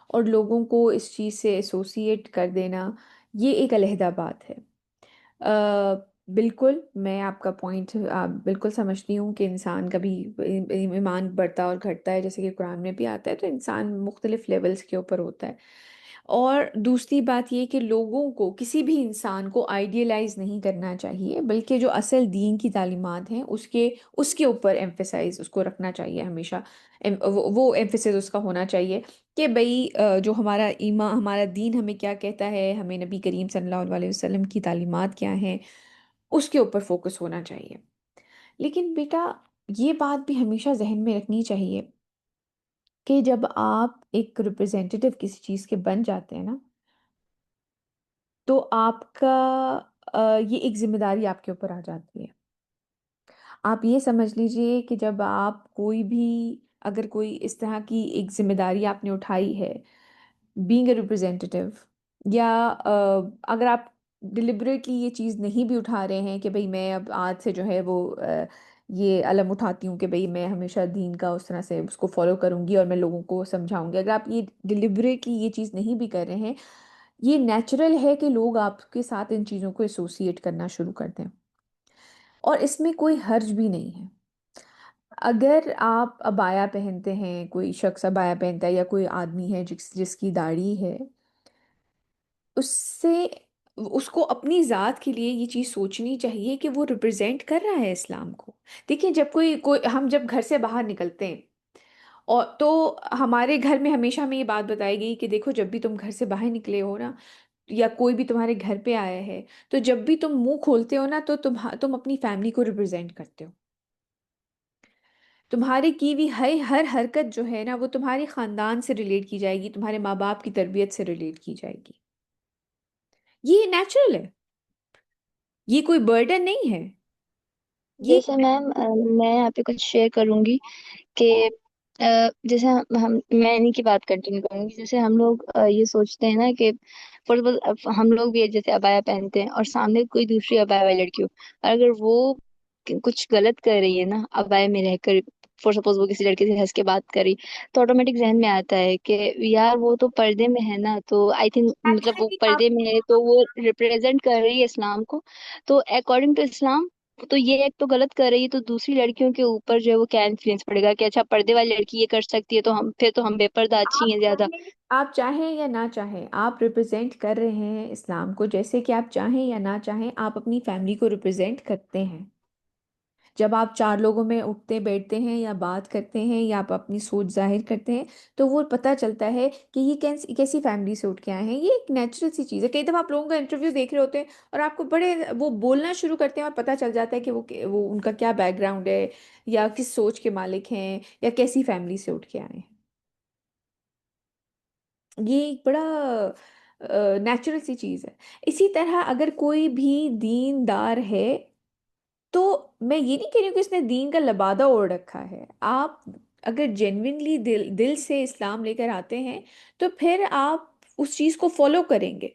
Speaker 1: اور لوگوں کو اس چیز سے ایسوسیٹ کر دینا، یہ ایک علیحدہ بات ہے. بالکل میں آپ کا پوائنٹ بالکل سمجھتی ہوں کہ انسان کبھی ایمان بڑھتا اور گھٹتا ہے، جیسے کہ قرآن میں بھی آتا ہے، تو انسان مختلف لیولز کے اوپر ہوتا ہے. اور دوسری بات یہ کہ لوگوں کو، کسی بھی انسان کو آئیڈیلائز نہیں کرنا چاہیے، بلکہ جو اصل دین کی تعلیمات ہیں اس کے اوپر ایمفیسائز اس کو رکھنا چاہیے ہمیشہ، وہ ایمفیسائز اس کا ہونا چاہیے کہ بھئی جو ہمارا ایمان، ہمارا دین ہمیں کیا کہتا ہے، ہمیں نبی کریم صلی اللہ علیہ وسلم کی تعلیمات کیا ہیں، اس کے اوپر فوکس ہونا چاہیے۔ لیکن بیٹا یہ بات بھی ہمیشہ ذہن میں رکھنی چاہیے کہ جب آپ ایک ریپرزینٹیو کسی چیز کے بن جاتے ہیں نا، تو آپ کا یہ ایک ذمہ داری آپ کے اوپر آ جاتی ہے۔ آپ یہ سمجھ لیجئے کہ جب آپ کوئی بھی، اگر کوئی اس طرح کی ایک ذمہ داری آپ نے اٹھائی ہے بینگ اے ریپرزینٹیو، یا اگر آپ ڈیلیبریٹلی یہ چیز نہیں بھی اٹھا رہے ہیں کہ بھئی میں اب آج سے جو ہے وہ یہ علم اٹھاتی ہوں کہ بھئی میں ہمیشہ دین کا اس طرح سے اس کو فالو کروں گی اور میں لوگوں کو سمجھاؤں گی، اگر آپ یہ ڈیلیبریٹلی یہ چیز نہیں بھی کر رہے ہیں، یہ نیچرل ہے کہ لوگ آپ کے ساتھ ان چیزوں کو ایسوسیٹ کرنا شروع کر دیں، اور اس میں کوئی حرج بھی نہیں ہے۔ اگر آپ ابایا پہنتے ہیں، کوئی شخص ابایا پہنتا ہے یا کوئی آدمی ہے جس کی داڑھی ہے، اس سے اس کو اپنی ذات کے لیے یہ چیز سوچنی چاہیے کہ وہ ریپرزینٹ کر رہا ہے اسلام کو۔ دیکھیں جب کوئی ہم جب گھر سے باہر نکلتے ہیں، اور تو ہمارے گھر میں ہمیشہ ہمیں یہ بات بتائی گئی کہ دیکھو جب بھی تم گھر سے باہر نکلے ہو نا، یا کوئی بھی تمہارے گھر پہ آیا ہے، تو جب بھی تم منہ کھولتے ہو نا تو تم اپنی فیملی کو ریپرزینٹ کرتے ہو۔ تمہاری کی ہوئی ہر حرکت جو ہے نا وہ تمہارے خاندان سے ریلیٹ کی جائے گی، تمہارے ماں باپ کی تربیت سے ریلیٹ کی جائے گی۔ یہ نیچرل ہے، یہ کوئی برڈن نہیں ہے، یہ
Speaker 4: جیسے میم میں یہاں پہ کچھ شیئر کروں گی کہ جیسے میں انہیں کی بات کنٹینیو کروں گی، جیسے ہم لوگ یہ سوچتے ہیں نا کہ فار ہم لوگ بھی جیسے ابایا پہنتے ہیں اور سامنے کوئی دوسری ابایا والی لڑکی ہو، اور اگر وہ کچھ غلط کر رہی ہے نا ابایا میں رہ کر، فور سپوز وہ کسی لڑکے سے ہنس کے بات کری، تو آٹومیٹک ذہن میں آتا ہے کہ یار وہ تو پردے میں ہے نا، تو آئی تھنک مطلب وہ پردے میں ہے تو وہ ریپرزینٹ کر رہی ہے اسلام کو، تو اکارڈنگ ٹو اسلام تو یہ ایک تو غلط کر رہی ہے، تو دوسری لڑکیوں کے اوپر جو ہے وہ کیا انفلوئنس پڑے گا کہ اچھا پردے والی لڑکی یہ کر سکتی ہے تو ہم پھر تو ہم بے پردہ اچھی ہیں زیادہ۔
Speaker 1: آپ چاہیں یا نہ چاہیں آپ ریپرزینٹ کر رہے ہیں اسلام کو، جیسے کہ آپ چاہیں یا نہ چاہیں آپ اپنی فیملی کو ریپرزینٹ کرتے ہیں۔ جب آپ چار لوگوں میں اٹھتے بیٹھتے ہیں یا بات کرتے ہیں یا آپ اپنی سوچ ظاہر کرتے ہیں، تو وہ پتہ چلتا ہے کہ یہ کیسی فیملی سے اٹھ کے آئے ہیں۔ یہ ایک نیچرل سی چیز ہے۔ کئی دفعہ آپ لوگوں کا انٹرویو دیکھ رہے ہوتے ہیں اور آپ کو بڑے وہ بولنا شروع کرتے ہیں اور پتہ چل جاتا ہے کہ وہ ان کا کیا بیک گراؤنڈ ہے، یا کس سوچ کے مالک ہیں، یا کیسی فیملی سے اٹھ کے آئے ہیں۔ یہ ایک بڑا نیچرل سی چیز ہے۔ اسی طرح اگر کوئی بھی دین دار ہے، تو میں یہ نہیں کہہ رہی ہوں کہ اس نے دین کا لبادہ اوڑھ رکھا ہے۔ آپ اگر جینوینلی دل سے اسلام لے کر آتے ہیں تو پھر آپ اس چیز کو فالو کریں گے،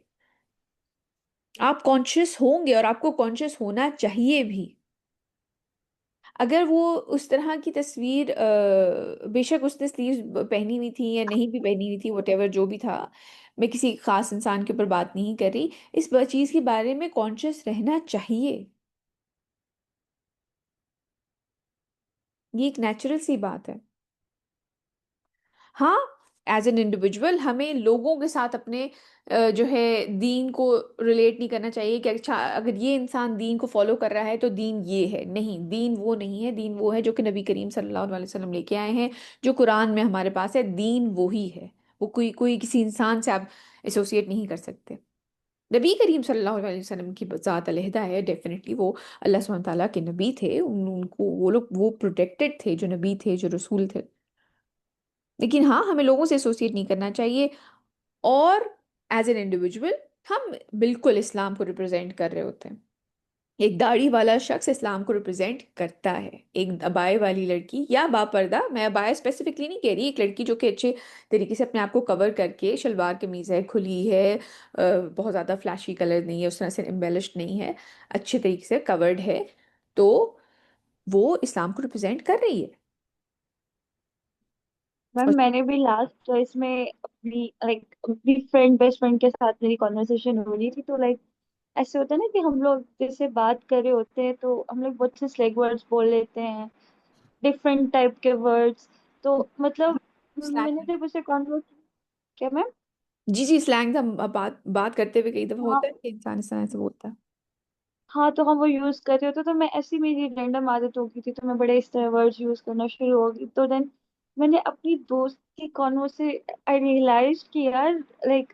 Speaker 1: آپ کانشیس ہوں گے، اور آپ کو کانشیس ہونا چاہیے بھی۔ اگر وہ اس طرح کی تصویر بے شک اس نے سلیوز پہنی ہوئی تھی یا نہیں بھی پہنی ہوئی تھی، وٹ ایور جو بھی تھا، میں کسی خاص انسان کے اوپر بات نہیں کر رہی، اس چیز کے بارے میں کانشیس رہنا چاہیے۔ یہ ایک نیچرل سی بات ہے۔ ہاں، ایز این انڈیویجول ہمیں لوگوں کے ساتھ اپنے جو ہے دین کو ریلیٹ نہیں کرنا چاہیے کہ اچھا اگر یہ انسان دین کو فالو کر رہا ہے تو دین یہ ہے۔ نہیں، دین وہ نہیں ہے، دین وہ ہے جو کہ نبی کریم صلی اللہ علیہ وسلم لے کے آئے ہیں، جو قرآن میں ہمارے پاس ہے۔ دین وہی ہے، وہ کوئی کسی انسان سے آپ ایسوسیٹ نہیں کر سکتے۔ نبی کریم صلی اللہ علیہ وسلم کی ذات علیحدہ ہے، ڈیفینیٹلی وہ اللہ سبحانہ تعالیٰ کے نبی تھے، ان کو وہ پروٹیکٹڈ تھے، جو نبی تھے، جو رسول تھے۔ لیکن ہاں، ہمیں لوگوں سے ایسوسیٹ نہیں کرنا چاہیے، اور ایز این انڈیویجول ہم بالکل اسلام کو ریپرزینٹ کر رہے ہوتے ہیں۔ ایک داڑھی والا شخص اسلام کو ریپرزینٹ کرتا ہے، ایک ابائے والی لڑکی یا باپردہ، میں ابایا اسپیسیفکلی نہیں کہہ رہی، ایک لڑکی جو کہ اچھے طریقے سے اپنے آپ کو کور کر کے، شلوار قمیض ہے، کھلی ہے، بہت زیادہ فلیشی کلر نہیں ہے، اس طرح سے امبیلشڈ نہیں ہے، اچھے طریقے سے کورڈ ہے، تو وہ اسلام کو ریپرزینٹ کر رہی ہے۔
Speaker 4: میم
Speaker 1: اور
Speaker 4: میں نے بھی لاسٹ چوائس میں اپنی لائک اپنی فرینڈ بیسٹ فرینڈ کے ساتھ میری کانورسیشن ہو رہی تھی، تو لائک ایسے ہوتا ہے نا کہ ہم لوگ جیسے بات کر رہے ہوتے ہیں تو ہم لوگ بہت سے سلیگ ورڈز بول لیتے ہیں، ڈفرینٹ ٹائپ کے ورڈز، تو مطلب میں نے
Speaker 1: slang
Speaker 4: جب اسے کانورس کیا میم
Speaker 1: جی جی، سلینگ ہم بات بات کرتے ہوئے کئی دفعہ
Speaker 4: ہاں
Speaker 1: ہوتا ہے کہ انسان اس طرح سے بولتا ہے.
Speaker 4: ہاں، تو ہم وہ یوز کر رہے ہوتے تو میں ایسی میری رینڈم عادت ہو گئی تھی، تو میں بڑے اس طرح ورڈز یوز کرنا شروع ہو گئی. تو دین میں نے اپنی دوست کی کانوں سے آئی ریئلائز کہ یار لائک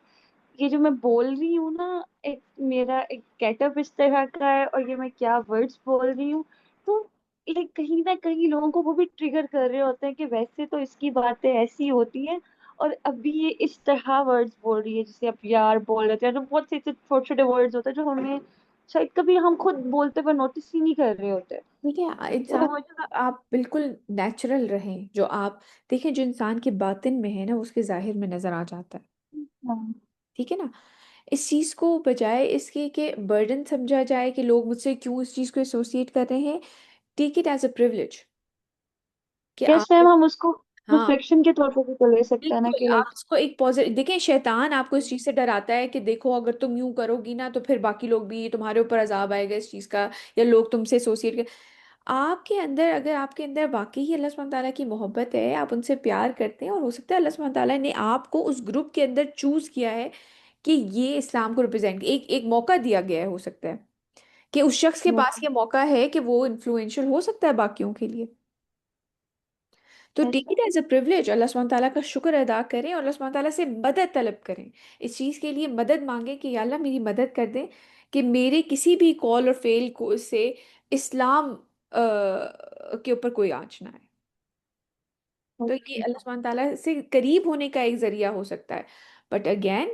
Speaker 4: یہ جو میں بول رہی ہوں نا، ایک میرا ایک گیٹ اپ اس طرح کا ہے، اور یہ میں کیا ورڈز بول رہی ہوں. تو لائک کہیں نہ کہیں لوگوں کو وہ بھی ٹریگر کر رہے ہوتے ہیں کہ ویسے تو اس کی باتیں ایسی ہوتی ہیں، اور ابھی یہ اس طرح ورڈز بول رہی ہے، جیسے اب یار بول رہے تھے، جو بہت سے چھوٹے چھوٹے ورڈز ہوتے ہیں جو ہمیں شاید کبھی ہم خود بولتے ہوئے نوٹس ہی نہیں کر رہے ہوتے.
Speaker 1: دیکھیں
Speaker 4: تو
Speaker 1: انسان
Speaker 4: مجھے
Speaker 1: آپ بالکل نیچرل رہیں، جو آپ دیکھیں جو انسان کے باطن میں ہے نا وہ اس کے ظاہر میں نظر آ جاتا ہے.
Speaker 4: ہاں،
Speaker 1: ٹھیک ہے نا. اس چیز کو بجائے اس کے کہ برڈن سمجھا جائے کہ لوگ مجھ سے کیوں اس چیز کو ایسوسیٹ کر رہے ہیں، ٹیک اٹ ایز اے پریولیج کہ
Speaker 4: یس
Speaker 1: آپ.
Speaker 4: میم، ہم اس کو
Speaker 1: ہاں
Speaker 4: ریفلیکشن کے طور پر بھی تو لے سکتے ہیں نا
Speaker 1: بالکل،
Speaker 4: کہ
Speaker 1: آپ
Speaker 4: لائک.
Speaker 1: اس کو ایک پازیٹیو دیکھیں. شیطان آپ کو اس چیز سے ڈراتا ہے کہ دیکھو اگر تم یوں کرو گی نا تو پھر باقی لوگ بھی تمہارے اوپر عذاب آئے گا اس چیز کا، یا لوگ تم سے ایسوسیٹ کر. آپ کے اندر اگر آپ کے اندر واقعی ہی اللہ سبحانہ تعالیٰ کی محبت ہے، آپ ان سے پیار کرتے ہیں، اور ہو سکتا ہے اللہ سبحانہ تعالیٰ نے آپ کو اس گروپ کے اندر چوز کیا ہے کہ یہ اسلام کو ریپرزینٹ ایک ایک موقع دیا گیا ہے، ہو سکتا ہے کہ اس شخص کے پاس یہ موقع ہے کہ وہ انفلوئنشل ہو سکتا ہے باقیوں کے لیے. تو
Speaker 4: yes
Speaker 1: take it as a privilege, اللہ سبحانہ تعالیٰ کا شکر ادا کریں اور اللہ سبحانہ تعالیٰ سے مدد طلب کریں. اس چیز کے لیے مدد مانگیں کہ یا اللہ میری مدد کر دیں کہ میرے کسی بھی کال اور فیل کو سے اسلام کے اوپر کوئی آنچ نہ آئے. تو یہ
Speaker 4: اوکے.
Speaker 1: اللہ سبحانہ تعالیٰ سے قریب ہونے کا ایک ذریعہ ہو سکتا ہے. بٹ اگین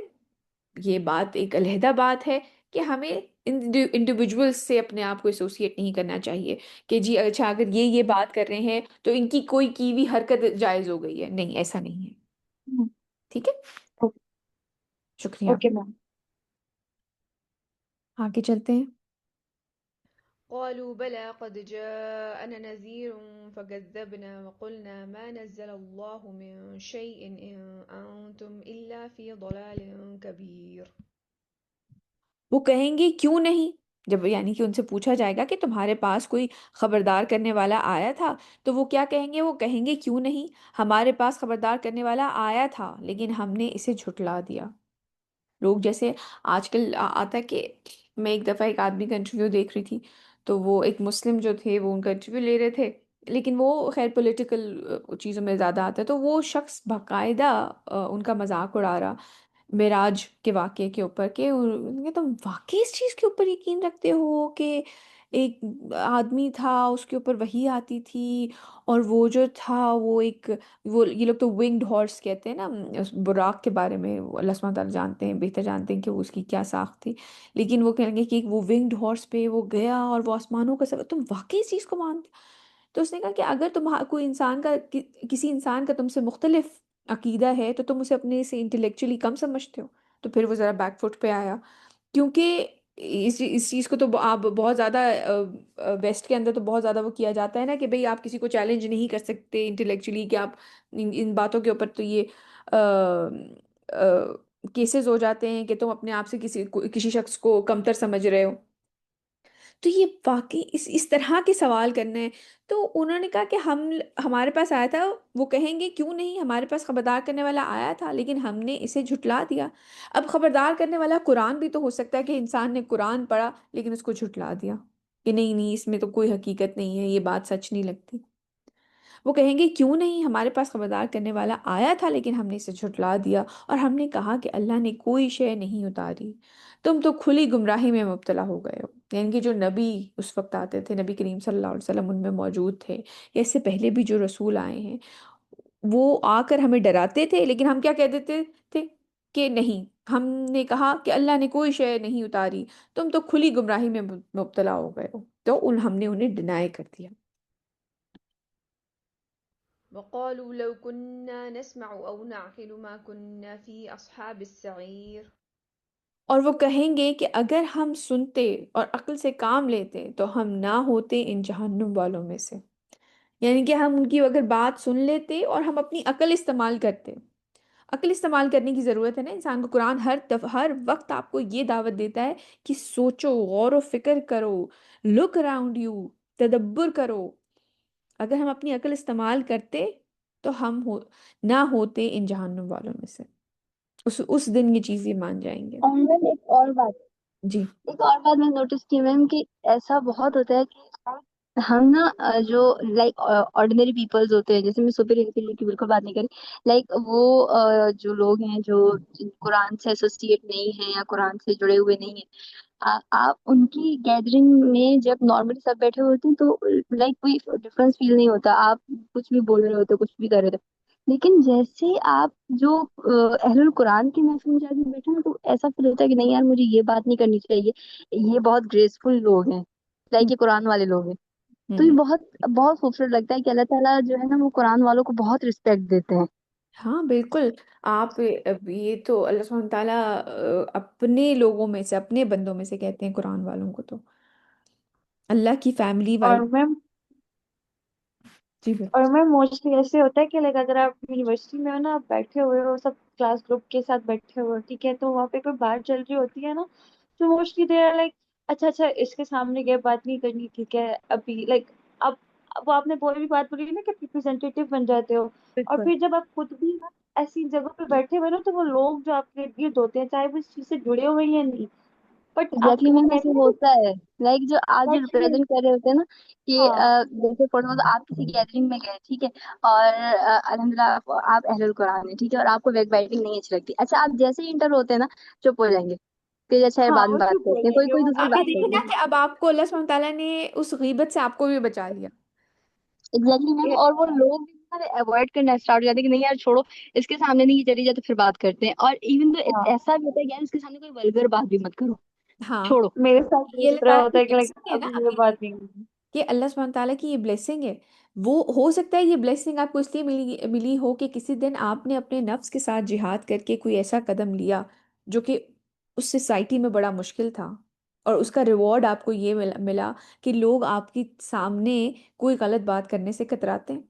Speaker 1: یہ بات ایک علیحدہ بات ہے کہ ہمیں انڈیویجولس سے اپنے آپ کو ایسوسیٹ نہیں کرنا چاہیے کہ جی اچھا اگر یہ بات کر رہے ہیں تو ان کی کوئی کی بھی حرکت جائز ہو گئی ہے. نہیں، ایسا نہیں ہے. ٹھیک ہے. شکریہ.
Speaker 4: Okay ma'am.
Speaker 1: آگے چلتے ہیں.
Speaker 2: قالوا بلى قد جاءنا نذير فكذبنا وقلنا ما نزل الله من شيء إن أنتم إلا في ضلال كبير.
Speaker 1: وہ کہیں گے کیوں نہیں، جب یعنی کہ ان سے پوچھا جائے گا کہ تمہارے پاس کوئی خبردار کرنے والا آیا تھا تو وہ کیا کہیں گے؟ وہ کہیں گے کیوں نہیں، ہمارے پاس خبردار کرنے والا آیا تھا لیکن ہم نے اسے جھٹلا دیا. لوگ جیسے آج کل آتا ہے کہ میں ایک دفعہ ایک آدمی کا انٹرویو دیکھ رہی تھی، تو وہ ایک مسلم جو تھے وہ ان کا انٹرویو لے رہے تھے، لیکن وہ خیر پولیٹیکل چیزوں میں زیادہ آتا ہے. تو وہ شخص باقاعدہ ان کا مذاق اڑا رہا معراج کے واقعے کے اوپر کہ تم واقعی اس چیز کے اوپر یقین رکھتے ہو کہ ایک آدمی تھا اس کے اوپر وحی آتی تھی، اور وہ جو تھا وہ ایک وہ یہ لوگ تو ونگڈ ہارس کہتے ہیں نا اس براق کے بارے میں، وہ اللہ سبحانہ تعالیٰ جانتے ہیں، بہتر جانتے ہیں کہ وہ اس کی کیا ساخت تھی، لیکن وہ کہیں گے کہ وہ ونگڈ ہارس پہ وہ گیا اور وہ آسمانوں کا سفر. تم واقعی اس چیز کو مانتے؟ تو اس نے کہا کہ اگر تم کوئی انسان کا کسی انسان کا تم سے مختلف عقیدہ ہے تو تم اسے اپنے سے انٹلیکچولی کم سمجھتے ہو. تو پھر وہ ذرا بیک فٹ پہ آیا، کیونکہ اس چیز کو تو آپ بہت زیادہ ویسٹ کے اندر تو بہت زیادہ وہ کیا جاتا ہے نا کہ بھئی آپ کسی کو چیلنج نہیں کر سکتے انٹلیکچولی کہ آپ ان باتوں کے اوپر، تو یہ کیسز ہو جاتے ہیں کہ تم اپنے آپ سے کسی شخص کو کمتر سمجھ رہے ہو. تو یہ واقعی اس طرح کے سوال کرنا ہے. تو انہوں نے کہا کہ ہمارے پاس آیا تھا. وہ کہیں گے کیوں نہیں، ہمارے پاس خبردار کرنے والا آیا تھا لیکن ہم نے اسے جھٹلا دیا. اب خبردار کرنے والا قرآن بھی تو ہو سکتا ہے کہ انسان نے قرآن پڑھا لیکن اس کو جھٹلا دیا کہ نہیں نہیں اس میں تو کوئی حقیقت نہیں ہے، یہ بات سچ نہیں لگتی. وہ کہیں گے کیوں نہیں، ہمارے پاس خبردار کرنے والا آیا تھا لیکن ہم نے اسے جھٹلا دیا اور ہم نے کہا کہ اللہ نے کوئی شے نہیں اتاری، تم تو کھلی گمراہی میں مبتلا ہو گئے ہو. یعنی کہ جو نبی اس وقت آتے تھے، نبی کریم صلی اللہ علیہ وسلم ان میں موجود تھے، یا اس سے پہلے بھی جو رسول آئے ہیں، وہ آ کر ہمیں ڈراتے تھے لیکن ہم کیا کہہ دیتے تھے کہ نہیں، ہم نے کہا کہ اللہ نے کوئی شے نہیں اتاری، تم تو کھلی گمراہی میں مبتلا ہو گئے ہو. تو ہم نے انہیں ڈینائی کر دیا.
Speaker 2: وقالوا لو كنا نسمع أو نعقل ما كنا في أصحاب السعير.
Speaker 1: اور وہ کہیں گے کہ اگر ہم سنتے اور عقل سے کام لیتے تو ہم نہ ہوتے ان جہنم والوں میں سے. یعنی کہ ہم ان کی اگر بات سن لیتے اور ہم اپنی عقل استعمال کرتے. عقل استعمال کرنے کی ضرورت ہے نا انسان کو. قرآن ہر وقت آپ کو یہ دعوت دیتا ہے کہ سوچو، غور و فکر کرو، لک اراؤنڈ یو، تدبر کرو. اگر ہم اپنی عقل استعمال کرتے تو ہم نہ ہوتے ان جہنم والوں میں سے. اس دن یہ چیزیں مان جائیں گے.
Speaker 4: اور میم
Speaker 1: جی.
Speaker 4: ایک اور بات میں نوٹس کی میم کہ ایسا بہت ہوتا ہے کہ ہم نا جو لائک آرڈینری پیپلز ہوتے ہیں، جیسے میں سپر انٹیلیجنٹ کی بالکل بات نہیں کری، لائک وہ جو لوگ ہیں جو قرآن سے ایسوسیٹ نہیں ہیں یا قرآن سے جڑے ہوئے نہیں ہیں، آپ ان کی گیدرنگ میں جب نارملی سب بیٹھے ہوتے ہیں تو لائک کوئی ڈفرنس فیل نہیں ہوتا، آپ کچھ بھی بول رہے ہوتے کچھ بھی کر رہے ہوتے. لیکن جیسے آپ جو اہل القرآن کی محفل میں جا کے بیٹھے نا، تو ایسا فیل ہوتا ہے کہ نہیں یار مجھے یہ بات نہیں کرنی چاہیے، یہ بہت گریسفل لوگ ہیں، لائک یہ قرآن والے لوگ ہیں. تو یہ
Speaker 1: ہوں.
Speaker 4: بہت بہت خوبصورت لگتا ہے کہ اللہ تعالیٰ جو ہے نا وہ قرآن والوں کو بہت رسپیکٹ دیتے ہیں.
Speaker 1: ہاں بالکل. آپ یہ تو اللہ سبحانہ تعالیٰ اپنے لوگوں میں سے، اپنے بندوں میں سے کہتے ہیں قرآن والوں کو تو اللہ کی فیملی
Speaker 5: اور
Speaker 1: والے.
Speaker 5: میم
Speaker 1: جی
Speaker 5: اور
Speaker 1: بالکل.
Speaker 5: میم موسٹلی ایسے ہوتا ہے کہ لائک اگر آپ یونیورسٹی میں ہو نا، آپ بیٹھے ہوئے ہو سب کلاس گروپ کے ساتھ بیٹھے ہوئے ہو، ٹھیک ہے، تو وہاں پہ کوئی بات چل رہی ہوتی ہے نا، تو موسٹلی دے آر لائک اچھا اچھا اس کے سامنے یہ بات نہیں کرنی، ٹھیک ہے، ابھی لائک اب وہ آپ نے کوئی بھی بات بولی نا کہ ریپرزینٹیو بن جاتے ہو. اور
Speaker 1: بالکل.
Speaker 5: پھر جب آپ خود بھی ایسی جگہ پہ بیٹھے ہوئے نا، تو وہ لوگ جو آپ کے ارد گرد ہوتے ہیں چاہے وہ اس چیز سے جڑے ہوئے ہیں یا نہیں، بٹ آپ
Speaker 4: ایگزیکٹلی
Speaker 5: وہ
Speaker 4: میم ایسے
Speaker 5: کہتے ہیں
Speaker 4: ہوتا ہے. لائک جو آپ جو
Speaker 5: نا
Speaker 4: ریپرزینٹ کر رہے ہوتے ہیں نا کہ
Speaker 5: ہاں
Speaker 4: جیسے فار ایگزامپل آپ کسی گیدرنگ میں گئے، ٹھیک ہے، اور الحمد للہ آپ اہل القرآن ہیں، ٹھیک ہے، اور آپ کو بیک بائٹنگ نہیں اچھی لگتی، اچھا آپ جیسے ہی انٹر ہوتے ہیں نا چپ ہو جائیں گے کہ اچھا
Speaker 5: ہاں
Speaker 4: بعد میں
Speaker 5: وہ
Speaker 4: بات
Speaker 5: چپ ہو
Speaker 4: کرتے ہیں،
Speaker 5: جائیں
Speaker 4: کوئی
Speaker 5: گے
Speaker 4: کوئی
Speaker 5: وہ
Speaker 4: دوسری
Speaker 1: اب یہ
Speaker 4: بات
Speaker 1: دیکھیں
Speaker 4: کرتے
Speaker 1: نا
Speaker 4: ہیں.
Speaker 1: کہ اب آپ کو اللہ سبحانہ تعالیٰ نے اس غیبت سے آپ کو بھی بچا لیا.
Speaker 4: ایگزیکٹلی میم. اور وہ لوگ بھی اوائڈ کرنا اسٹارٹ ہو جاتے ہیں کہ نہیں یار چھوڑو، اس کے سامنے نہیں چلی جائے تو پھر بات کرتے ہیں. اور ایون تو
Speaker 5: ہاں
Speaker 4: ایسا بھی ہوتا ہے کہ یار اس کے سامنے کوئی ولگر بات بھی مت کرو،
Speaker 1: ہاں
Speaker 4: چھوڑو.
Speaker 5: میرے ساتھ بھی
Speaker 1: یہ
Speaker 5: اس
Speaker 1: اللہ
Speaker 5: طرح
Speaker 1: تعالیٰ کی
Speaker 5: ہوتا ہے کہ لائک
Speaker 1: بلیسنگ ہے نا.
Speaker 5: ابھی
Speaker 1: اب
Speaker 5: یہ بات نہیں کرنی.
Speaker 1: یہ اللہ سبحانہ تعالیٰ کی یہ بلیسنگ ہے. وہ ہو سکتا ہے یہ بلیسنگ آپ کو اس لیے ملی ہو کہ کسی دن آپ نے اپنے نفس کے ساتھ جہاد کر کے کوئی ایسا قدم لیا جو کہ اس سوسائٹی میں بڑا مشکل تھا، اور اس کا ریوارڈ آپ کو یہ ملا کہ لوگ آپ کے سامنے کوئی غلط بات کرنے سے کتراتے ہیں.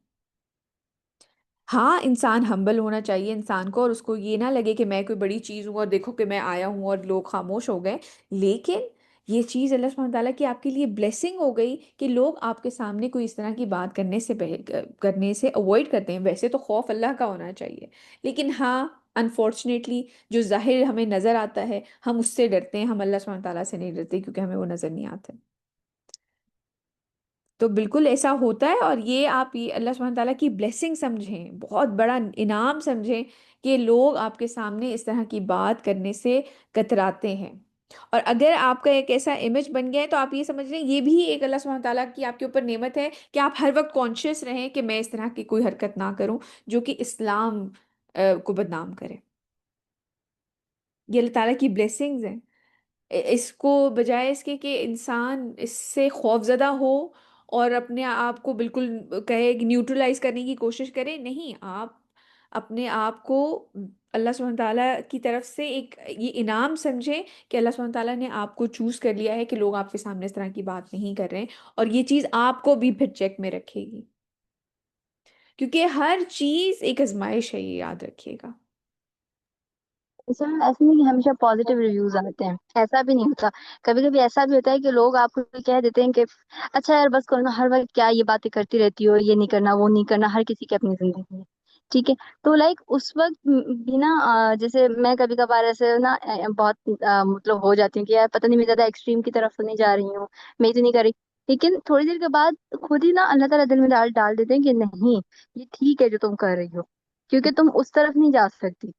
Speaker 1: ہاں انسان ہمبل ہونا چاہیے انسان کو، اور اس کو یہ نہ لگے کہ میں کوئی بڑی چیز ہوں اور دیکھو کہ میں آیا ہوں اور لوگ خاموش ہو گئے. لیکن یہ چیز اللہ سبحانہ تعالیٰ کی آپ کے لیے بلیسنگ ہو گئی کہ لوگ آپ کے سامنے کوئی اس طرح کی بات کرنے سے اوائڈ کرتے ہیں. ویسے تو خوف اللہ کا ہونا چاہیے، لیکن ہاں انفارچونیٹلی جو ظاہر ہمیں نظر آتا ہے ہم اس سے ڈرتے ہیں، ہم اللہ سبحانہ تعالیٰ سے نہیں ڈرتے کیونکہ ہمیں وہ نظر نہیں آتا. تو بالکل ایسا ہوتا ہے، اور یہ آپ یہ اللہ سبحانہ تعالیٰ کی بلیسنگ سمجھیں، بہت بڑا انعام سمجھیں کہ لوگ آپ کے سامنے اس طرح کی بات کرنے سے کتراتے ہیں. اور اگر آپ کا ایک ایسا امیج بن گیا ہے تو آپ یہ سمجھ لیں یہ بھی ایک اللہ سبحانہ تعالیٰ کی آپ کے اوپر نعمت ہے کہ آپ ہر وقت کانشیس رہیں کہ میں اس طرح کی کوئی حرکت نہ کروں جو کہ اسلام کو بدنام کرے. یہ اللہ تعالیٰ کی بلیسنگز ہیں. اس کو بجائے اس کے کہ انسان اس سے خوف زدہ ہو اور اپنے آپ کو بالکل کہے نیوٹرلائز کرنے کی کوشش کرے، نہیں، آپ اپنے آپ کو اللہ سبحانہ تعالیٰ کی طرف سے ایک یہ انعام سمجھیں کہ اللہ سبحانہ تعالیٰ نے آپ کو چوز کر لیا ہے کہ لوگ آپ کے سامنے اس طرح کی بات نہیں کر رہے ہیں. اور یہ چیز آپ کو بھی پھر چیک میں رکھے گی، کیونکہ ہر چیز ایک آزمائش ہے، یہ یاد رکھیے گا.
Speaker 4: سر ایسا نہیں کہ ہمیشہ پازیٹیو ریویوز آتے ہیں، ایسا بھی نہیں ہوتا. کبھی کبھی ایسا بھی ہوتا ہے کہ لوگ آپ کو کہہ دیتے ہیں کہ اچھا یار بس کرو نا، ہر وقت کیا یہ باتیں کرتی رہتی ہو، یہ نہیں کرنا وہ نہیں کرنا، ہر کسی کی اپنی زندگی ہے، ٹھیک ہے. تو لائک اس وقت بھی نا جیسے میں کبھی کبھار ایسے نا بہت مطلب ہو جاتی ہوں کہ یار پتہ نہیں میں زیادہ ایکسٹریم کی طرف تو نہیں جا رہی ہوں، میں تو نہیں کر رہی. لیکن تھوڑی دیر کے بعد خود ہی نا اللہ تعالیٰ دل میں ڈال دیتے ہیں کہ نہیں یہ ٹھیک ہے جو تم کر رہی ہو، کیونکہ تم اس طرف نہیں جا سکتی.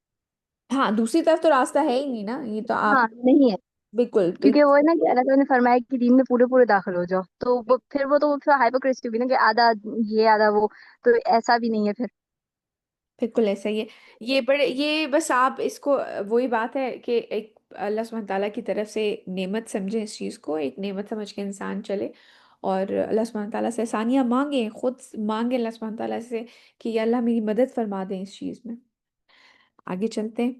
Speaker 1: ہاں دوسری طرف تو راستہ ہے ہی نہیں نا، یہ تو آپ
Speaker 4: ہاں نہیں ہے،
Speaker 1: بالکل
Speaker 4: کیونکہ وہ ہے نا کہ اللہ تعالیٰ نے فرمایا کہ دین میں پورے پورے داخل ہو جاؤ، تو وہ تو پھر ہائپوکریسی ہوگی نا کہ آدھا یہ آدھا وہ، تو ایسا بھی نہیں ہے پھر.
Speaker 1: بالکل ایسا ہی ہے. یہ بڑے یہ بس آپ اس کو وہی بات ہے کہ ایک اللہ سبحانہ تعالیٰ کی طرف سے نعمت سمجھیں، اس چیز کو ایک نعمت سمجھ کے انسان چلے، اور اللہ سبحانہ تعالیٰ سے آسانیاں مانگیں، خود مانگیں اللہ سبحانہ تعالیٰ سے کہ یا اللہ میری مدد فرما دیں اس چیز میں. آگے چلتے ہیں.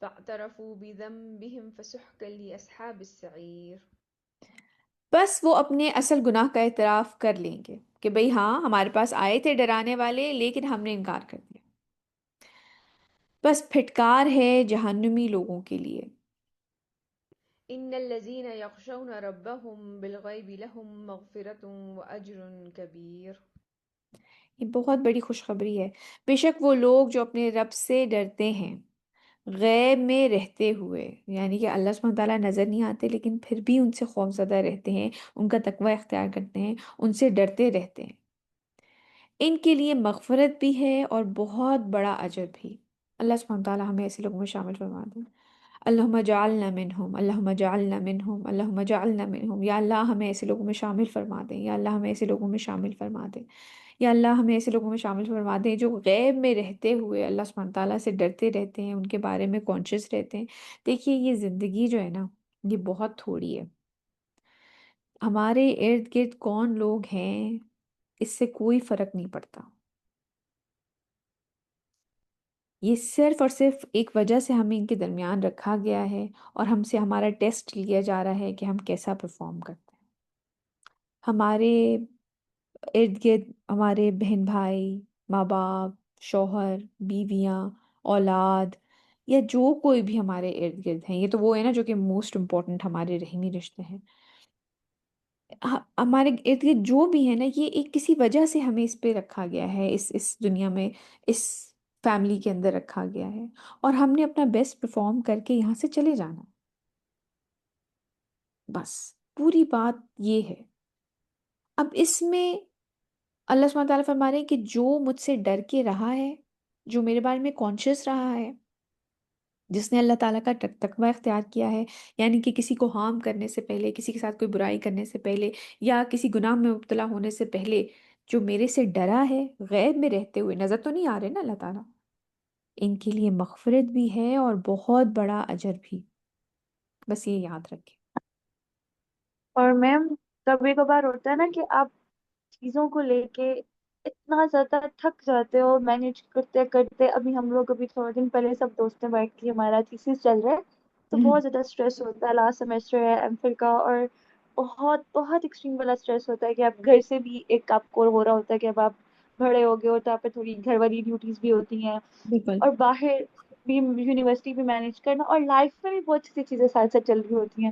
Speaker 2: فاعترفوا بذنبهم فسحقا لأصحاب السعير.
Speaker 1: بس وہ اپنے اصل گناہ کا اعتراف کر لیں گے کہ بھئی ہاں ہمارے پاس آئے تھے ڈرانے والے لیکن ہم نے انکار کر دیا. بس پھٹکار ہے جہنمی لوگوں کے لیے.
Speaker 2: إن الذين يخشون ربهم بالغيب لهم مغفرة وأجر كبير.
Speaker 1: یہ بہت بڑی خوشخبری ہے. بے شک وہ لوگ جو اپنے رب سے ڈرتے ہیں غیب میں رہتے ہوئے، یعنی کہ اللہ سبحانہ تعالیٰ نظر نہیں آتے لیکن پھر بھی ان سے خوف زدہ رہتے ہیں، ان کا تقوی اختیار کرتے ہیں، ان سے ڈرتے رہتے ہیں، ان کے لیے مغفرت بھی ہے اور بہت بڑا اجر بھی۔ اللہ سبحانہ تعالیٰ ہمیں ایسے لوگوں میں شامل فرما دیں۔ اللہم جعلنا منہم، اللہم جعلنا منہم، اللہم جعلنا منہم، یا اللہ ہمیں ایسے لوگوں میں شامل فرما دیں، یا اللہ ہمیں ایسے لوگوں میں شامل فرما دیں، یا اللہ ہمیں ایسے لوگوں میں شامل فرما دیں جو غیب میں رہتے ہوئے اللہ سبحانہ تعالیٰ سے ڈرتے رہتے ہیں، ان کے بارے میں کانشیس رہتے ہیں۔ دیکھیے یہ زندگی جو ہے نا، یہ بہت تھوڑی ہے۔ ہمارے ارد گرد کون لوگ ہیں اس سے کوئی فرق نہیں پڑتا، یہ صرف اور صرف ایک وجہ سے ہمیں ان کے درمیان رکھا گیا ہے اور ہم سے ہمارا ٹیسٹ لیا جا رہا ہے کہ ہم کیسا پرفارم کرتے ہیں۔ ہمارے ارد گرد ہمارے بہن بھائی، ماں باپ، شوہر، بیویاں، اولاد، یا جو کوئی بھی ہمارے ارد گرد ہیں، یہ تو وہ ہے نا جو کہ موسٹ امپورٹنٹ ہمارے رحمی رشتے ہیں، ہمارے ارد گرد جو بھی ہے نا، یہ ایک کسی وجہ سے ہمیں اس پہ رکھا گیا ہے، اس دنیا میں، اس فیملی کے اندر رکھا گیا ہے، اور ہم نے اپنا بیسٹ پرفارم کر کے یہاں سے چلے جانا، بس پوری بات یہ ہے۔ اب اس میں اللہ سبحانہ تعالیٰ فرما رہے ہیں کہ جو مجھ سے ڈر کے رہا ہے، جو میرے بارے میں کانشیس رہا ہے، جس نے اللہ تعالیٰ کا تقوی اختیار کیا ہے، یعنی کہ کسی کو ہارم کرنے سے پہلے، کسی کے ساتھ کوئی برائی کرنے سے پہلے، یا کسی گناہ میں مبتلا ہونے سے پہلے جو میرے سے ڈرا ہے، غیب میں رہتے ہوئے، نظر تو نہیں آ رہے نا اللہ تعالیٰ، ان کے لیے مغفرت بھی ہے اور بہت بڑا اجر بھی، بس یہ یاد رکھیں۔
Speaker 5: اور میم کبھی کبھار ہوتا ہے نا کہ آپ چیزوں کو لے کے اتنا زیادہ تھک جاتے ہو مینج کرتے کرتے، ابھی ہم لوگ ابھی تھوڑے دن پہلے سب دوستیں بیٹھ کے ہمارا تھیسس چل رہا ہے، تو بہت زیادہ اسٹریس ہوتا ہے، لاسٹ سیمسٹر ہے ایم فل کا، اور بہت بہت ایکسٹریم والا اسٹریس ہوتا ہے کہ آپ گھر سے بھی ایک آپ کو ہو رہا ہوتا ہے کہ اب آپ بڑے ہو گئے ہو تو آپ پہ تھوڑی گھر والی ڈیوٹیز بھی ہوتی ہیں،
Speaker 1: بالکل
Speaker 5: اور باہر بھی یونیورسٹی بھی مینج کرنا، اور لائف میں بھی بہت سی چیزیں ساتھ ساتھ چل رہی ہوتی ہیں۔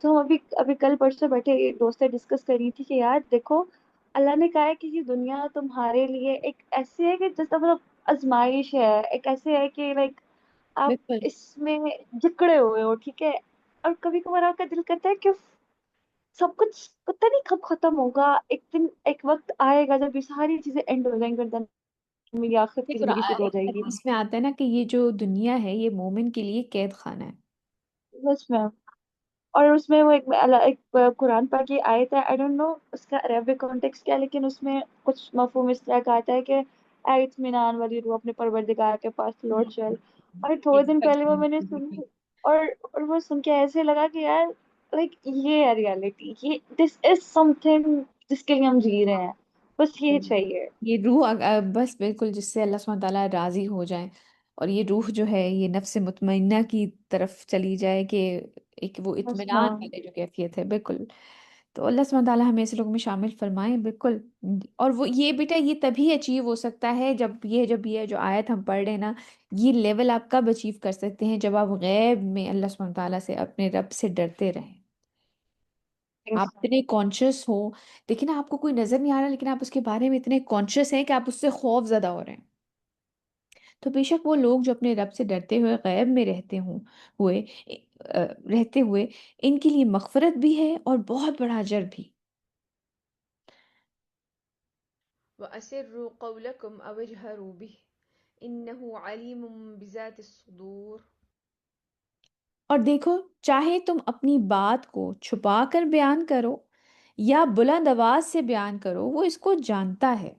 Speaker 5: تو ہم ابھی کل پرسوں بیٹھے دوستیں ڈسکس کر رہی تھی کہ یار دیکھو، اللہ نے کہا ہے کہ یہ دنیا تمہارے لیے ایک ایسی ہے کہ جیسا مطلب آزمائش ہے، ایک ایسے ہے کہ لائک آپ
Speaker 1: بالکل
Speaker 5: اس میں جکڑے ہوئے ہو، ٹھیک ہے، اور کبھی کبھار آپ کا دل کرتا ہے کہ سب کچھ پتہ نہیں کب ختم ہوگا، ایک دن ایک وقت آئے گا جب یہ ساری چیزیں اینڈ ہو جائیں گی، اور then میری آخرت کی
Speaker 1: دیکھو
Speaker 5: زندگی شروع ہو
Speaker 1: ایک
Speaker 5: جائے گی۔
Speaker 1: حدیث میں آتا ہے نا کہ یہ جو دنیا ہے یہ مومن کے لیے قید خانہ ہے۔
Speaker 5: بس میں، اور اس میں وہ ایک قرآن پاک کی آیت ہے، آئی ڈونٹ نو اس کا عربک کانٹیکس کیا ہے، لیکن اس میں کچھ مفہوم اس طرح کا آتا ہے کہ اے اطمینان والی روح اپنے پروردگار کے پاس لوٹ چل، اور
Speaker 1: یہ
Speaker 5: تھوڑے دن
Speaker 1: سب
Speaker 5: پہلے وہ میں نے
Speaker 1: بالکل
Speaker 5: سنی، اور وہ سن کے ایسے لگا کہ یار لائک یہ ہے ریالٹی، یہ دس از سم تھنگ جس کے لیے ہم جی رہے ہیں، بس یہ چاہیے۔
Speaker 1: یہ روح بس بالکل جس سے اللہ سبحانہ تعالیٰ راضی ہو جائیں، اور یہ روح جو ہے یہ نفس مطمئنہ کی طرف چلی جائے کہ ایک وہ
Speaker 5: بس
Speaker 1: اطمینان
Speaker 5: ہاں،
Speaker 1: والے جو کیفیت ہے، بالکل۔ تو اللہ سبحانہ تعالیٰ ہمیں ایسے لوگوں میں شامل فرمائیں، بالکل۔ اور وہ یہ بیٹا یہ تبھی اچیو ہو سکتا ہے جب یہ جو آیت ہم پڑھ رہے ہیں نا، یہ لیول آپ کب اچیو کر سکتے ہیں؟ جب آپ غیب میں اللہ سبحانہ تعالیٰ سے، اپنے رب سے ڈرتے رہیں، آپ اتنے کانشیس ہو، لیکن آپ کو کوئی نظر نہیں آ رہا لیکن آپ اس کے بارے میں اتنے کانشیس ہیں کہ آپ اس سے خوف زدہ ہو رہے ہیں۔ تو بے شک وہ لوگ جو اپنے رب سے ڈرتے ہوئے غیب میں ہوئے رہتے ہوئے، ان کے لیے مغفرت بھی ہے اور بہت بڑا اجر بھی۔
Speaker 2: وأسروا قولكم أو اجهروا به إنه عليم بذات الصدور۔
Speaker 1: اور دیکھو، چاہے تم اپنی بات کو چھپا کر بیان کرو یا بلند آواز سے بیان کرو، وہ اس کو جانتا ہے،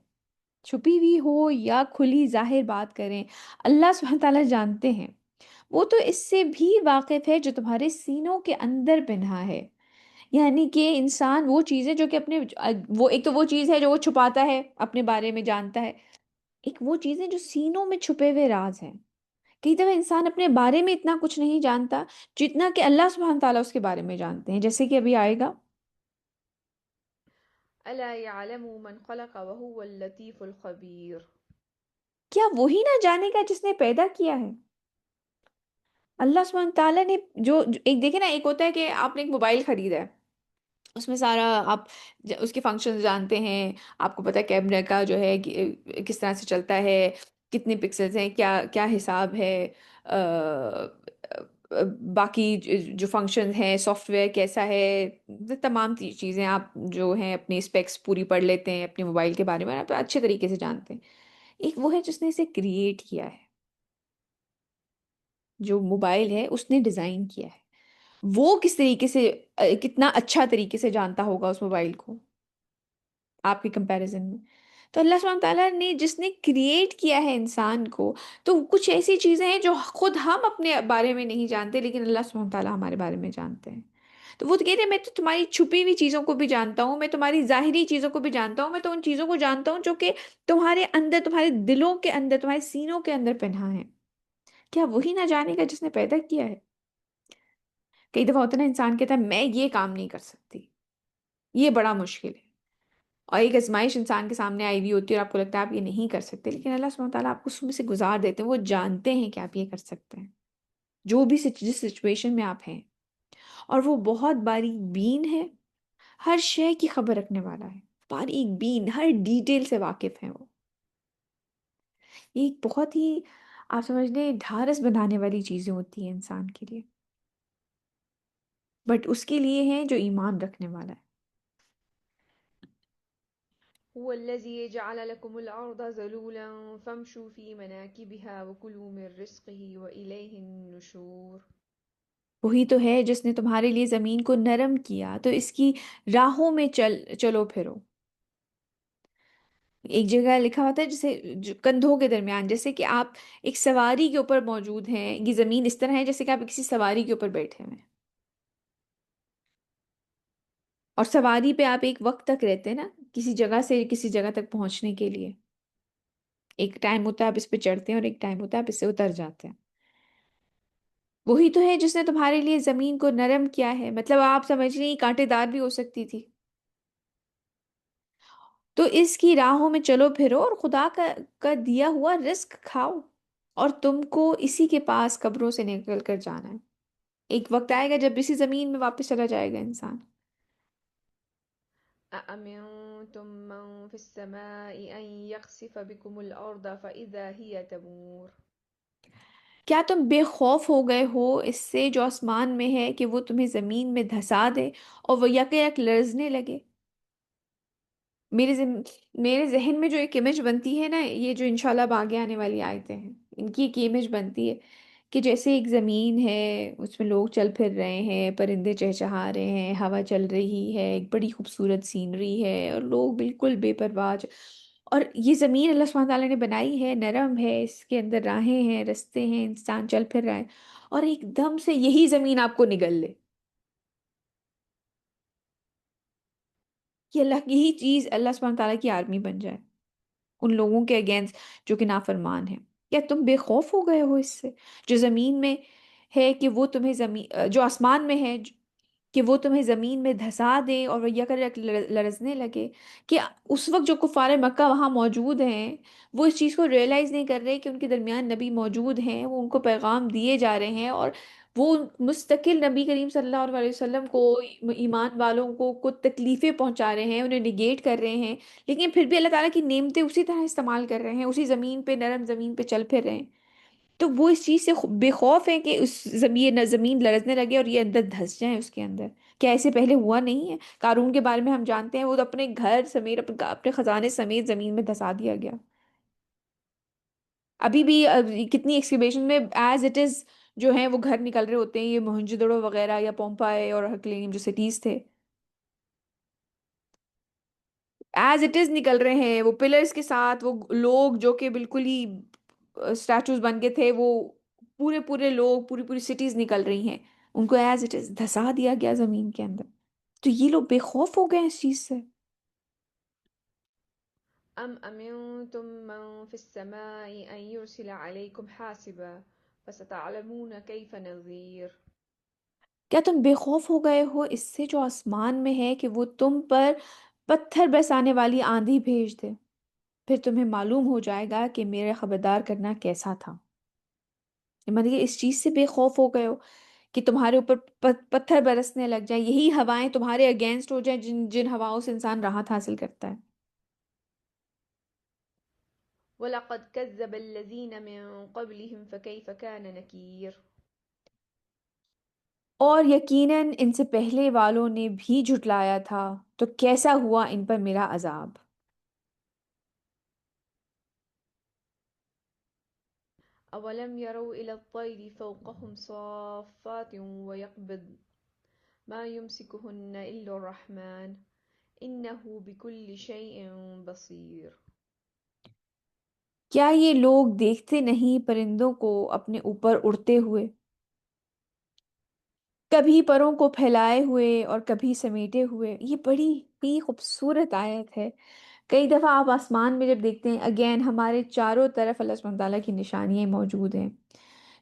Speaker 1: چھپی ہوئی ہو یا کھلی ظاہر بات کریں، اللہ سبحانہ تعالیٰ جانتے ہیں۔ وہ تو اس سے بھی واقف ہے جو تمہارے سینوں کے اندر پنہا ہے، یعنی کہ انسان وہ چیزیں جو کہ اپنے، وہ ایک تو وہ چیز ہے جو وہ چھپاتا ہے اپنے بارے میں جانتا ہے، ایک وہ چیزیں جو سینوں میں چھپے ہوئے راز ہیں۔ کئی دفعہ انسان اپنے بارے میں اتنا کچھ نہیں جانتا جتنا کہ اللہ سبحانہ تعالیٰ اس کے بارے میں جانتے ہیں، جیسے کہ ابھی آئے گا۔
Speaker 2: ألا يعلم من خلق وهو اللطيف الخبير۔
Speaker 1: کیا وہی نہ جانے گا جس نے پیدا کیا ہے؟ اللہ سبحانہ تعالیٰ نے ایک دیکھے نا، ایک ہوتا ہے کہ آپ نے ایک موبائل خریدا ہے، اس میں سارا آپ اس کے فنکشن جانتے ہیں، آپ کو پتا ہے کیمرے کا جو ہے کس طرح سے چلتا ہے، کتنے پکسلز ہیں، کیا کیا حساب ہے، باقی جو فنکشن ہیں، سافٹ ویئر کیسا ہے، تمام چیزیں آپ جو ہیں اپنی اسپیکس پوری پڑھ لیتے ہیں اپنے موبائل کے بارے میں، آپ اچھے طریقے سے جانتے ہیں۔ ایک وہ ہے جس نے اسے کریٹ کیا ہے، جو موبائل ہے اس نے ڈیزائن کیا ہے، وہ کس طریقے سے کتنا اچھا طریقے سے جانتا ہوگا اس موبائل کو آپ کے کمپیریزن میں۔ تو اللہ سبحانہ تعالیٰ نے جس نے کریٹ کیا ہے انسان کو، تو کچھ ایسی چیزیں ہیں جو خود ہم اپنے بارے میں نہیں جانتے لیکن اللہ سبحانہ تعالیٰ ہمارے بارے میں جانتے ہیں۔ تو وہ تو کہتے ہیں میں تو تمہاری چھپی ہوئی چیزوں کو بھی جانتا ہوں، میں تمہاری ظاہری چیزوں کو بھی جانتا ہوں، میں تو ان چیزوں کو جانتا ہوں جو کہ تمہارے اندر، تمہارے دلوں کے اندر، تمہارے سینوں کے اندر پنہا ہے۔ کیا وہی نہ جانے گا جس نے پیدا کیا ہے؟ کئی دفعہ ہوتا ہے نا، انسان کہتا ہے میں یہ کام نہیں کر سکتی، یہ بڑا مشکل ہے، اور ایک آزمائش انسان کے سامنے آئی ہوئی ہوتی ہے اور آپ کو لگتا ہے آپ یہ نہیں کر سکتے، لیکن اللہ سبحانہ تعالیٰ آپ کو اس میں سے گزار دیتے ہیں، وہ جانتے ہیں کہ آپ یہ کر سکتے ہیں، جو بھی جس سچویشن میں آپ ہیں، اور وہ بہت باریک بین ہے، ہر شے کی خبر رکھنے والا ہے، باریک بین، ہر ڈیٹیل سے واقف ہے وہ۔ یہ ایک بہت ہی، آپ سمجھ لیں، ڈھارس بنانے والی چیزیں ہوتی ہیں انسان کے لیے، بٹ اس کے لیے ہیں جو ایمان رکھنے والا ہے۔
Speaker 2: هو الذي جعل لكم الأرض ذلولا فامشوا في مناكبها وكلوا من رزقه وإليه النشور۔
Speaker 1: وہی تو ہے جس نے تمہارے لیے زمین کو نرم کیا تو اس کی راہوں میں چلو پھرو۔ ایک جگہ لکھا ہوتا ہے جسے کندھوں کے درمیان، جیسے کہ آپ ایک سواری کے اوپر موجود ہیں، یہ زمین اس طرح ہے جیسے کہ آپ کسی سواری کے اوپر بیٹھے ہوئے ہیں، اور سواری پہ آپ ایک وقت تک رہتے ہیں نا، کسی جگہ سے کسی جگہ تک پہنچنے کے لیے ایک ٹائم ہوتا ہے آپ اس پہ چڑھتے ہیں اور ایک ٹائم ہوتا ہے آپ اس سے اتر جاتے ہیں۔ وہی تو ہے جس نے تمہارے لیے زمین کو نرم کیا ہے، مطلب آپ سمجھ لیں کانٹے دار بھی ہو سکتی تھی، تو اس کی راہوں میں چلو پھرو اور خدا کا دیا ہوا رزق کھاؤ، اور تم کو اسی کے پاس قبروں سے نکل کر جانا ہے۔ ایک وقت آئے گا جب اسی زمین میں واپس چلا جائے گا انسان۔
Speaker 2: أأمنتم من في السماء أن يخسف بكم الأرض فإذا هي تمور۔
Speaker 1: کیا تم بے خوف ہو گئے ہو اس سے جو آسمان میں ہے کہ وہ تمہیں زمین میں دھسا دے اور وہ یک یک لرزنے لگے؟ میرے ذہن میں جو ایک امیج بنتی ہے نا، یہ جو انشاءاللہ اب آگے آنے والی آیتیں ہیں ان کی ایک امیج بنتی ہے کہ جیسے ایک زمین ہے، اس میں لوگ چل پھر رہے ہیں، پرندے چہچہا رہے ہیں، ہوا چل رہی ہے، ایک بڑی خوبصورت سینری ہے، اور لوگ بالکل بے پرواہ اور یہ زمین اللہ سبحانہ تعالیٰ نے بنائی ہے، نرم ہے، اس کے اندر راہیں ہیں، رستے ہیں، انسان چل پھر رہا ہے، اور ایک دم سے یہی زمین آپ کو نگل لے، کہ اللہ یہی چیز اللہ سبحانہ تعالیٰ کی آرمی بن جائے ان لوگوں کے اگینسٹ جو کہ نافرمان ہیں۔ کیا تم بے خوف ہو گئے ہو اس سے جو زمین میں ہے کہ وہ تمہیں جو آسمان میں ہے کہ وہ تمہیں زمین میں دھسا دے اور وہ یک لرزنے لگے؟ کہ اس وقت جو کفار مکہ وہاں موجود ہیں وہ اس چیز کو ریئلائز نہیں کر رہے کہ ان کے درمیان نبی موجود ہیں، وہ ان کو پیغام دیے جا رہے ہیں، اور وہ مستقل نبی کریم صلی اللہ علیہ وسلم کو، ایمان والوں کو تکلیفیں پہنچا رہے ہیں، انہیں نگیٹ کر رہے ہیں، لیکن پھر بھی اللہ تعالیٰ کی نعمتیں اسی طرح استعمال کر رہے ہیں، اسی زمین پہ، نرم زمین پہ چل پھر رہے ہیں۔ تو وہ اس چیز سے بے خوف ہے کہ اس زمین لرزنے لگے اور یہ اندر دھس جائیں اس کے اندر۔ کیا ایسے پہلے ہوا نہیں ہے؟ قارون کے بارے میں ہم جانتے ہیں، وہ تو اپنے گھر سمیت، اپنے خزانے سمیت زمین میں دھسا دیا گیا۔ ابھی بھی کتنی ایکسکیویشن میں ایز اٹ از جو ہیں وہ گھر نکل رہے ہوتے ہیں، یہ موہنجودڑو وغیرہ یا پومپائے اور ہرکلینیم جو سٹیز تھے، ایز اٹ از نکل رہے ہیں، وہ پلرز کے ساتھ، وہ لوگ جو کہ بالکل ہی اسٹیچوز بن کے تھے، وہ پورے پورے لوگ، پوری پوری سٹیز نکل رہی ہیں، ان کو ایز اٹ از دھسا دیا گیا زمین کے اندر۔ تو یہ لوگ بے خوف ہو گئے اس چیز سے۔
Speaker 2: أم أمنتم من في السماء أن يرسل عليكم حاسبا فستعلمون كيف نذير۔
Speaker 1: کیا تم بے خوف ہو گئے ہو اس سے جو آسمان میں ہے کہ وہ تم پر پتھر برسانے والی آندھی بھیج دے؟ پھر تمہیں معلوم ہو جائے گا کہ میرا خبردار کرنا کیسا تھا۔ مطلب کہ اس چیز سے بے خوف ہو گئے ہو کہ تمہارے اوپر پتھر برسنے لگ جائیں، یہی ہوائیں تمہارے اگینسٹ ہو جائیں جن ہواؤں سے انسان راحت حاصل کرتا ہے۔
Speaker 2: وَلَقَدْ كَذَّبَ الَّذِينَ مِن قَبْلِهِمْ فَكَيْفَ كَانَ نَكِيرِ
Speaker 1: اور یقیناً ان سے پہلے والوں نے بھی جھٹلایا تھا، تو کیسا ہوا ان پر میرا عذاب۔
Speaker 2: أَوَلَمْ يَرَوْا إِلَى الطَّيْرِ فَوْقَهُمْ صَافَّاتٍ وَيَقْبِضْنَ مَا يُمْسِكُهُنَّ إِلَّا الرَّحْمَنُ إِنَّهُ بِكُلِّ شَيْءٍ بَصِيرٌ
Speaker 1: کیا یہ لوگ دیکھتے نہیں پرندوں کو اپنے اوپر اڑتے ہوئے، کبھی پروں کو پھیلائے ہوئے اور کبھی سمیٹے ہوئے؟ یہ بڑی ہی خوبصورت آیت ہے۔ کئی دفعہ آپ آسمان میں جب دیکھتے ہیں، اگین ہمارے چاروں طرف اللہ سبحانہ تعالیٰ کی نشانیاں موجود ہیں،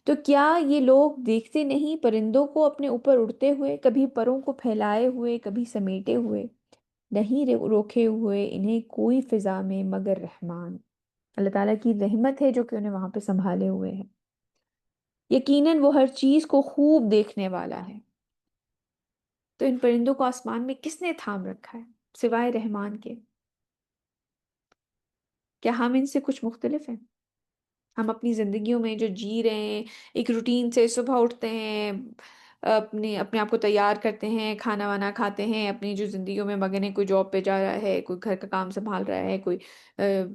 Speaker 1: تو کیا یہ لوگ دیکھتے نہیں پرندوں کو اپنے اوپر اڑتے ہوئے، کبھی پروں کو پھیلائے ہوئے کبھی سمیٹے ہوئے؟ نہیں روکے ہوئے انہیں کوئی فضا میں مگر رحمان۔ اللہ تعالیٰ کی رحمت ہے جو کہ انہیں وہاں پہ سنبھالے ہوئے ہے۔ یقیناً وہ ہر چیز کو خوب دیکھنے والا ہے۔ تو ان پرندوں کو آسمان میں کس نے تھام رکھا ہے سوائے رحمان کے؟ کیا ہم ان سے کچھ مختلف ہیں؟ ہم اپنی زندگیوں میں جو جی رہے ہیں، ایک روٹین سے صبح اٹھتے ہیں، اپنے آپ کو تیار کرتے ہیں، کھانا وانا کھاتے ہیں، اپنی جو زندگیوں میں مگن ہے، کوئی جاب پہ جا رہا ہے، کوئی گھر کا کام سنبھال رہا ہے، کوئی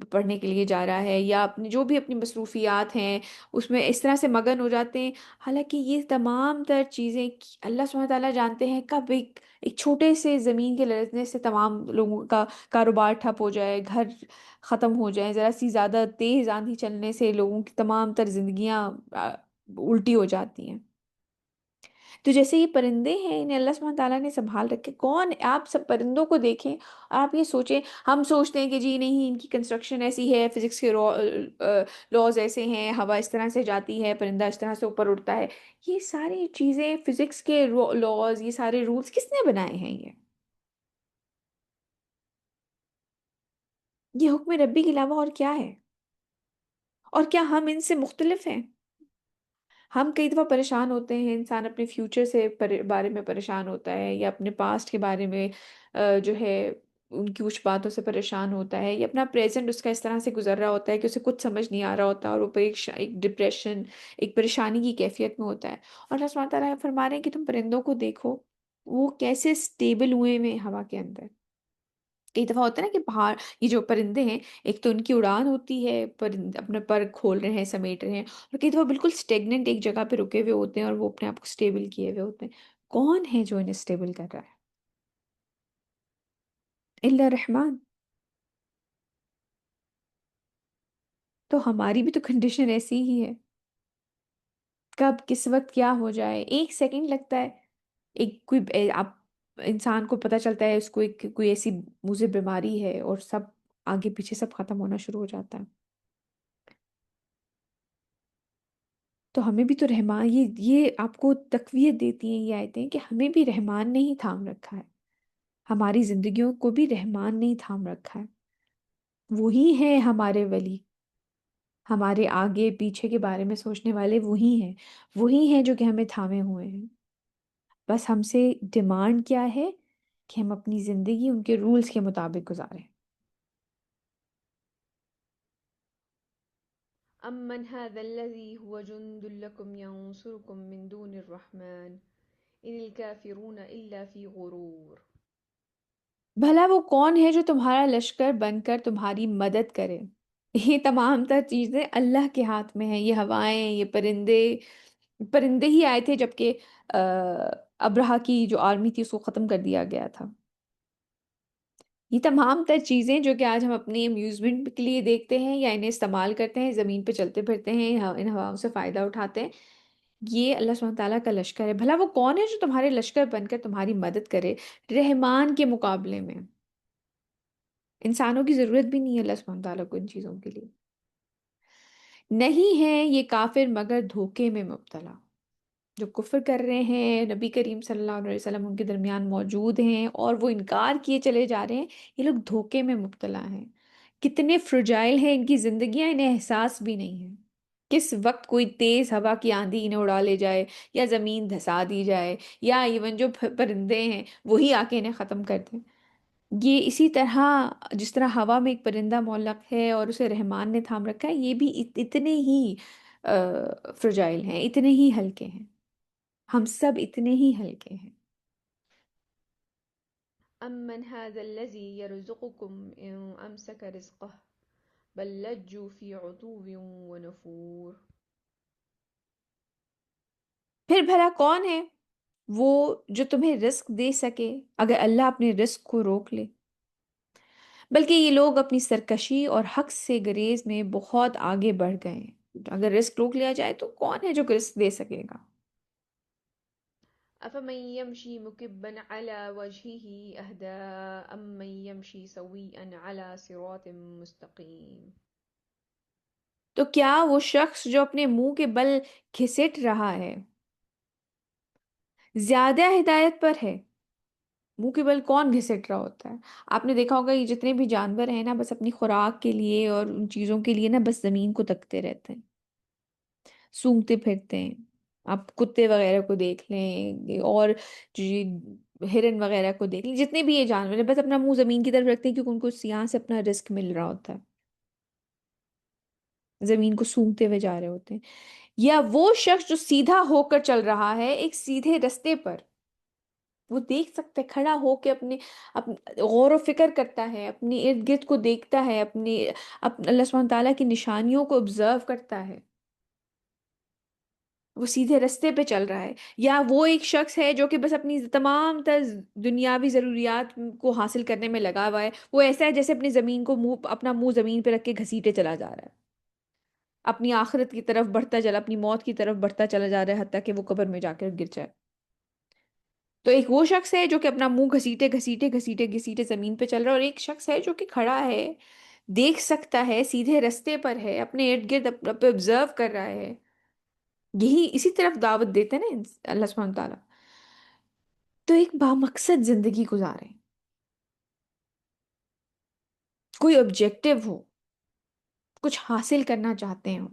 Speaker 1: پڑھنے کے لیے جا رہا ہے، یا اپنی جو بھی اپنی مصروفیات ہیں اس میں اس طرح سے مگن ہو جاتے ہیں، حالانکہ یہ تمام تر چیزیں اللہ سبحانہ تعالیٰ جانتے ہیں کب ایک چھوٹے سے زمین کے لرزنے سے تمام لوگوں کا کاروبار ٹھپ ہو جائے، گھر ختم ہو جائیں، ذرا سی زیادہ تیز آندھی چلنے سے لوگوں کی تمام تر زندگیاں الٹی ہو جاتی ہیں۔ تو جیسے یہ پرندے ہیں، انہیں اللہ سبحانہ تعالیٰ نے سنبھال رکھے۔ کون آپ سب پرندوں کو دیکھیں اور آپ یہ سوچیں، ہم سوچتے ہیں کہ جی نہیں، ان کی کنسٹرکشن ایسی ہے، فزکس کے لاز ایسے ہیں، ہوا اس طرح سے جاتی ہے، پرندہ اس طرح سے اوپر اڑتا ہے۔ یہ ساری چیزیں، فزکس کے لاز، یہ سارے رولز کس نے بنائے ہیں؟ یہ حکم ربی کے علاوہ اور کیا ہے؟ اور کیا ہم ان سے مختلف ہیں؟ ہم کئی دفعہ پریشان ہوتے ہیں، انسان اپنے فیوچر سے بارے میں پریشان ہوتا ہے، یا اپنے پاسٹ کے بارے میں جو ہے ان کی کچھ باتوں سے پریشان ہوتا ہے، یا اپنا پریزنٹ اس کا اس طرح سے گزر رہا ہوتا ہے کہ اسے کچھ سمجھ نہیں آ رہا ہوتا، اور وہ ایک ڈپریشن، ایک پریشانی کی کیفیت میں ہوتا ہے۔ اور اللہ سبحانہ تعالیٰ فرما رہے ہیں کہ تم پرندوں کو دیکھو، وہ کیسے اسٹیبل ہوئے ہوئے ہیں ہوا کے اندر۔ کئی دفعہ ہوتا ہے نا کہ باہر یہ جو پرندے ہیں، ایک تو ان کی اڑان ہوتی ہے، اپنے پر کھول رہے ہیں، سمیٹ رہے ہیں، اور کئی دفعہ بالکل اسٹیگننٹ ایک جگہ پہ رکے ہوئے ہوتے ہیں، اور وہ اپنے آپ کو اسٹیبل کیے ہوئے ہوتے ہیں۔ کون ہے جو انہیں اسٹیبل کر رہا ہے؟ اللہ رحمان۔ تو ہماری بھی تو کنڈیشن ایسی ہی ہے، کب کس وقت کیا ہو جائے، ایک سیکنڈ لگتا ہے، ایک کوئی آپ انسان کو پتہ چلتا ہے اس کو کوئی ایسی مزے بیماری ہے، اور سب آگے پیچھے سب ختم ہونا شروع ہو جاتا ہے۔ تو ہمیں بھی تو رحمان، یہ آپ کو تقویت دیتی ہیں یہ آیتیں کہ ہمیں بھی رحمان نے ہی تھام رکھا ہے، ہماری زندگیوں کو بھی رحمان نے ہی تھام رکھا ہے۔ وہی ہیں ہمارے ولی، ہمارے آگے پیچھے کے بارے میں سوچنے والے وہی ہیں، وہی ہیں جو کہ ہمیں تھامے ہوئے ہیں۔ بس ہم سے ڈیمانڈ کیا ہے کہ ہم اپنی زندگی ان کے رولز کے مطابق گزاریں۔
Speaker 2: أَمَّنْ هَذَا الَّذِي هُوَ جُنْدٌ لَكُمْ يَنْصُرُكُمْ مِنْ دُونِ الرَّحْمَنِ إِنِ الْكَافِرُونَ إِلَّا فِي غُرُورٍ
Speaker 1: بھلا وہ کون ہے جو تمہارا لشکر بن کر تمہاری مدد کرے؟ یہ تمام تر چیزیں اللہ کے ہاتھ میں ہیں، یہ ہوائیں، یہ پرندے، پرندے ہی آئے تھے جبکہ ابرہا کی جو آرمی تھی اس کو ختم کر دیا گیا تھا۔ یہ تمام تر چیزیں جو کہ آج ہم اپنی امیوزمنٹ کے لیے دیکھتے ہیں یا انہیں استعمال کرتے ہیں، زمین پہ چلتے پھرتے ہیں، ان ہواؤں سے فائدہ اٹھاتے ہیں، یہ اللہ سبحانہ تعالیٰ کا لشکر ہے۔ بھلا وہ کون ہے جو تمہارے لشکر بن کر تمہاری مدد کرے رحمان کے مقابلے میں؟ انسانوں کی ضرورت بھی نہیں ہے اللہ سبحانہ تعالیٰ کو ان چیزوں کے لیے۔ نہیں ہے یہ کافر مگر دھوکے میں مبتلا۔ جو کفر کر رہے ہیں، نبی کریم صلی اللہ علیہ وسلم ان کے درمیان موجود ہیں اور وہ انکار کیے چلے جا رہے ہیں، یہ لوگ دھوکے میں مبتلا ہیں۔ کتنے فرجائل ہیں ان کی زندگیاں، انہیں احساس بھی نہیں ہے کس وقت کوئی تیز ہوا کی آندھی انہیں اڑا لے جائے، یا زمین دھسا دی جائے، یا ایون جو پرندے ہیں وہی آ کے انہیں ختم کر دیں۔ یہ اسی طرح جس طرح ہوا میں ایک پرندہ معلق ہے اور اسے رحمان نے تھام رکھا ہے، یہ بھی اتنے ہی فرجائل ہیں، اتنے ہی ہلکے ہیں، ہم سب اتنے ہی ہلکے ہیں۔
Speaker 2: أَمَّنْ هَذَا الَّذِي يَرْزُقُكُمْ إِنْ أَمْسَكَ رِزْقَهُ بَلْ لَجُّوا فِي عُتُوٍّ وَنُفُورٍ۔
Speaker 1: پھر بھلا کون ہے وہ جو تمہیں رزق دے سکے اگر اللہ اپنے رزق کو روک لے؟ بلکہ یہ لوگ اپنی سرکشی اور حق سے گریز میں بہت آگے بڑھ گئے ہیں۔ اگر رزق روک لیا جائے تو کون ہے جو رزق دے سکے گا؟
Speaker 2: أَفَمَن يَمْشِي مُكِبًّا عَلَى وَجْهِهِ أَهْدَىٰ أَمَّن يَمْشِي سَوِيًّا عَلَى صِرَاطٍ مُّسْتَقِيمٍ۔
Speaker 1: تو کیا وہ شخص جو اپنے منہ کے بل گھسٹ رہا ہے زیادہ ہدایت پر ہے؟ منہ کے بل کون گھسٹ رہا ہوتا ہے؟ آپ نے دیکھا ہوگا یہ جتنے بھی جانور ہیں نا، بس اپنی خوراک کے لیے اور ان چیزوں کے لیے نا بس زمین کو تکتے رہتے ہیں، سونگتے پھرتے ہیں۔ آپ کتے وغیرہ کو دیکھ لیں اور جو یہ ہرن وغیرہ کو دیکھ لیں، جتنے بھی یہ جانور ہیں بس اپنا منہ زمین کی طرف رکھتے ہیں، کیونکہ ان کو یہاں سے اپنا رزق مل رہا ہوتا ہے، زمین کو سونگتے ہوئے جا رہے ہوتے ہیں۔ یا وہ شخص جو سیدھا ہو کر چل رہا ہے ایک سیدھے رستے پر، وہ دیکھ سکتے کھڑا ہو کے غور و فکر کرتا ہے، اپنے ارد گرد کو دیکھتا ہے، اللہ سبحانہ تعالیٰ کی نشانیوں کو آبزرو کرتا ہے، وہ سیدھے رستے پہ چل رہا ہے۔ یا وہ ایک شخص ہے جو کہ بس اپنی تمام تر دنیاوی ضروریات کو حاصل کرنے میں لگا ہوا ہے، وہ ایسا ہے جیسے اپنا منہ زمین پہ رکھ کے گھسیٹے چلا جا رہا ہے، اپنی آخرت کی طرف بڑھتا چلا، اپنی موت کی طرف بڑھتا چلا جا رہا ہے، حتیٰ کہ وہ قبر میں جا کر گر جائے۔ تو ایک وہ شخص ہے جو کہ اپنا منہ گھسیٹے گھسیٹے گھسیٹے گھسیٹے زمین پہ چل رہا ہے، اور ایک شخص ہے جو کہ کھڑا ہے، دیکھ سکتا ہے، سیدھے رستے پر ہے، اپنے ارد گرد آبزرو کر رہا ہے۔ یہی اسی طرف دعوت دیتے ہیں نا اللہ سبحانہ تعالیٰ۔ تو ایک بامقصد زندگی گزارے، کوئی آبجیکٹو ہو، کچھ حاصل کرنا چاہتے ہوں،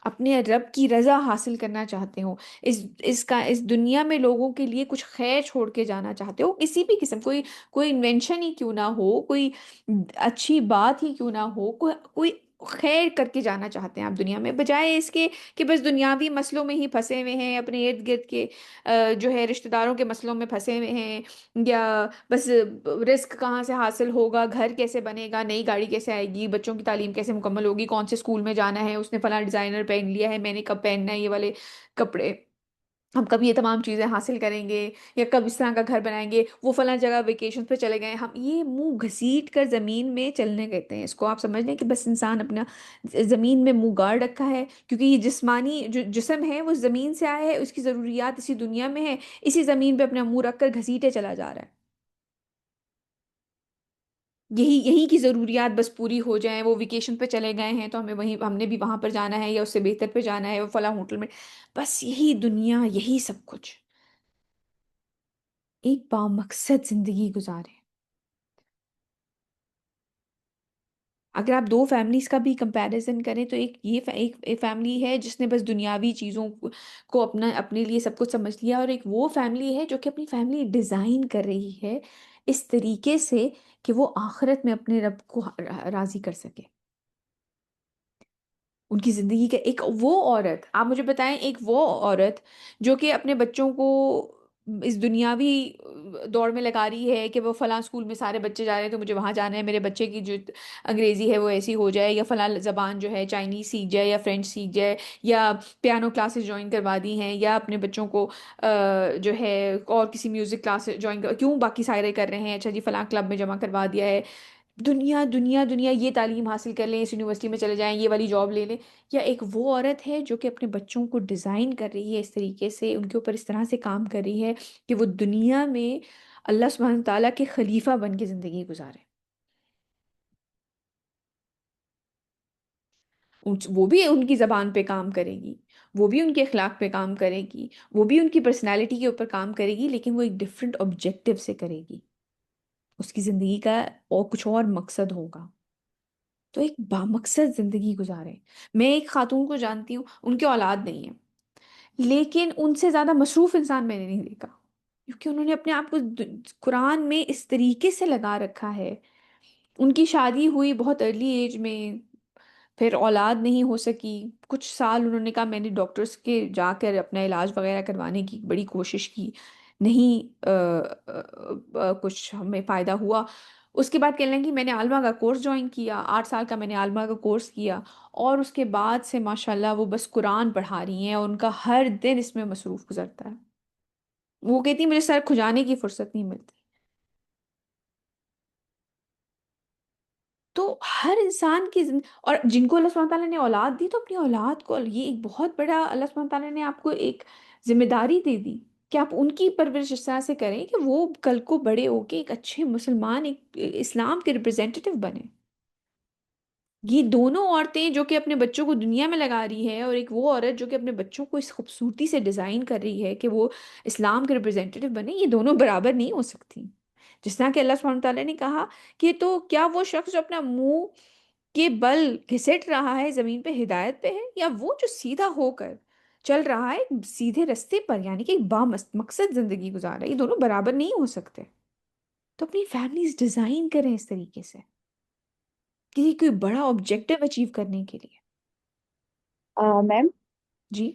Speaker 1: اپنے رب کی رضا حاصل کرنا چاہتے ہو، اس دنیا میں لوگوں کے لیے کچھ خیر چھوڑ کے جانا چاہتے ہو، کسی بھی قسم، کوئی انوینشن ہی کیوں نہ ہو، کوئی اچھی بات ہی کیوں نہ ہو، کوئی خیر کر کے جانا چاہتے ہیں آپ دنیا میں، بجائے اس کے کہ بس دنیاوی مسئلوں میں ہی پھنسے ہوئے ہیں، اپنے ارد گرد کے جو ہے رشتہ داروں کے مسئلوں میں پھنسے ہوئے ہیں، یا بس رزق کہاں سے حاصل ہوگا، گھر کیسے بنے گا، نئی گاڑی کیسے آئے گی، بچوں کی تعلیم کیسے مکمل ہوگی، کون سے اسکول میں جانا ہے، اس نے فلاں ڈیزائنر پہن لیا ہے، میں نے کب پہننا ہے یہ والے کپڑے، ہم کب یہ تمام چیزیں حاصل کریں گے، یا کب اس طرح کا گھر بنائیں گے، وہ فلاں جگہ ویکیشن پہ چلے گئے، ہم یہ منہ گھسیٹ کر زمین میں چلنے کہتے ہیں اس کو۔ آپ سمجھ لیں کہ بس انسان اپنا زمین میں منہ گاڑ رکھا ہے، کیونکہ یہ جسمانی جو جسم ہے وہ زمین سے آیا ہے، اس کی ضروریات اسی دنیا میں ہے، اسی زمین پہ اپنا منہ رکھ کر گھسیٹے چلا جا رہا ہے، یہی کی ضروریات بس پوری ہو جائیں، وہ ویکیشن پہ چلے گئے ہیں تو ہم نے بھی وہاں پر جانا ہے، یا اس سے بہتر پہ جانا ہے، وہ فلاں ہوٹل میں، بس یہی دنیا، یہی سب کچھ، ایک بامقصد زندگی گزارے۔ اگر آپ دو فیملیز کا بھی کمپیریزن کریں تو ایک فیملی ہے جس نے بس دنیاوی چیزوں کو اپنے لیے سب کچھ سمجھ لیا، اور ایک وہ فیملی ہے جو کہ اپنی فیملی ڈیزائن کر رہی ہے اس طریقے سے کہ وہ آخرت میں اپنے رب کو راضی کر سکے۔ ان کی زندگی کا ایک وہ عورت، آپ مجھے بتائیں، ایک وہ عورت جو کہ اپنے بچوں کو اس دنیاوی دوڑ میں لگا رہی ہے کہ وہ فلاں اسکول میں سارے بچے جا رہے ہیں تو مجھے وہاں جانا ہے، میرے بچے کی جو انگریزی ہے وہ ایسی ہو جائے، یا فلاں زبان جو ہے چائنیز سیکھ جائے، یا فرینچ سیکھ جائے، یا پیانو کلاسز جوائن کروا دی ہیں، یا اپنے بچوں کو جو ہے اور کسی میوزک کلاس جوائن کیوں باقی سارے کر رہے ہیں، اچھا جی فلاں کلب میں جمع کروا دیا ہے، دنیا دنیا دنیا، یہ تعلیم حاصل کر لیں، اس یونیورسٹی میں چلے جائیں، یہ والی جاب لے لیں۔ یا ایک وہ عورت ہے جو کہ اپنے بچوں کو ڈیزائن کر رہی ہے اس طریقے سے، ان کے اوپر اس طرح سے کام کر رہی ہے کہ وہ دنیا میں اللہ سبحانہ تعالیٰ کے خلیفہ بن کے زندگی گزارے۔ وہ بھی ان کی زبان پہ کام کرے گی، وہ بھی ان کے اخلاق پہ کام کرے گی، وہ بھی ان کی پرسنالٹی کے اوپر کام کرے گی، لیکن وہ ایک ڈفرینٹ آبجیکٹیو سے کرے گی، اس کی زندگی کا اور کچھ اور مقصد ہوگا۔ تو ایک بامقصد زندگی گزارے۔ میں ایک خاتون کو جانتی ہوں، ان کے اولاد نہیں ہے، لیکن ان سے زیادہ مصروف انسان میں نے نہیں دیکھا۔ کیونکہ انہوں نے اپنے آپ کو قرآن میں اس طریقے سے لگا رکھا ہے. ان کی شادی ہوئی بہت ارلی ایج میں، پھر اولاد نہیں ہو سکی. کچھ سال انہوں نے کہا میں نے ڈاکٹرس کے جا کر اپنا علاج وغیرہ کروانے کی بڑی کوشش کی، نہیں کچھ ہمیں فائدہ ہوا. اس کے بعد کہنے لگی میں نے عالمہ کا کورس جوائن کیا، 8 سال کا میں نے عالمہ کا کورس کیا، اور اس کے بعد سے ماشاءاللہ وہ بس قرآن پڑھا رہی ہیں، اور ان کا ہر دن اس میں مصروف گزرتا ہے. وہ کہتی مجھے سر کھجانے کی فرصت نہیں ملتی. تو ہر انسان کی اور جن کو اللہ سبحانہ تعالیٰ نے اولاد دی تو اپنی اولاد کو، یہ ایک بہت بڑا اللہ سبحانہ تعالیٰ نے آپ کو ایک ذمہ داری دے دی کہ آپ ان کی پرورش اس طرح سے کریں کہ وہ کل کو بڑے ہو کے ایک اچھے مسلمان، ایک اسلام کے ریپرزینٹیو بنے. یہ دونوں عورتیں جو کہ اپنے بچوں کو دنیا میں لگا رہی ہے، اور ایک وہ عورت جو کہ اپنے بچوں کو اس خوبصورتی سے ڈیزائن کر رہی ہے کہ وہ اسلام کے ریپرزینٹیو بنے، یہ دونوں برابر نہیں ہو سکتی. جس طرح کہ اللہ سبحانہ تعالیٰ نے کہا کہ تو کیا وہ شخص جو اپنا منہ کے بل گھسٹ رہا ہے زمین پہ ہدایت پہ ہے، یا وہ جو سیدھا ہو کر چل رہا ہے سیدھے رستے پر، یعنی کہ ایک مقصد زندگی گزار رہا ہے. یہ دونوں برابر نہیں ہو سکتے. تو اپنی فیملیز ڈیزائن کریں اس طریقے سے، کسی کوئی بڑا آبجیکٹو اچیو کرنے کے لیے.
Speaker 5: میم،
Speaker 1: جی.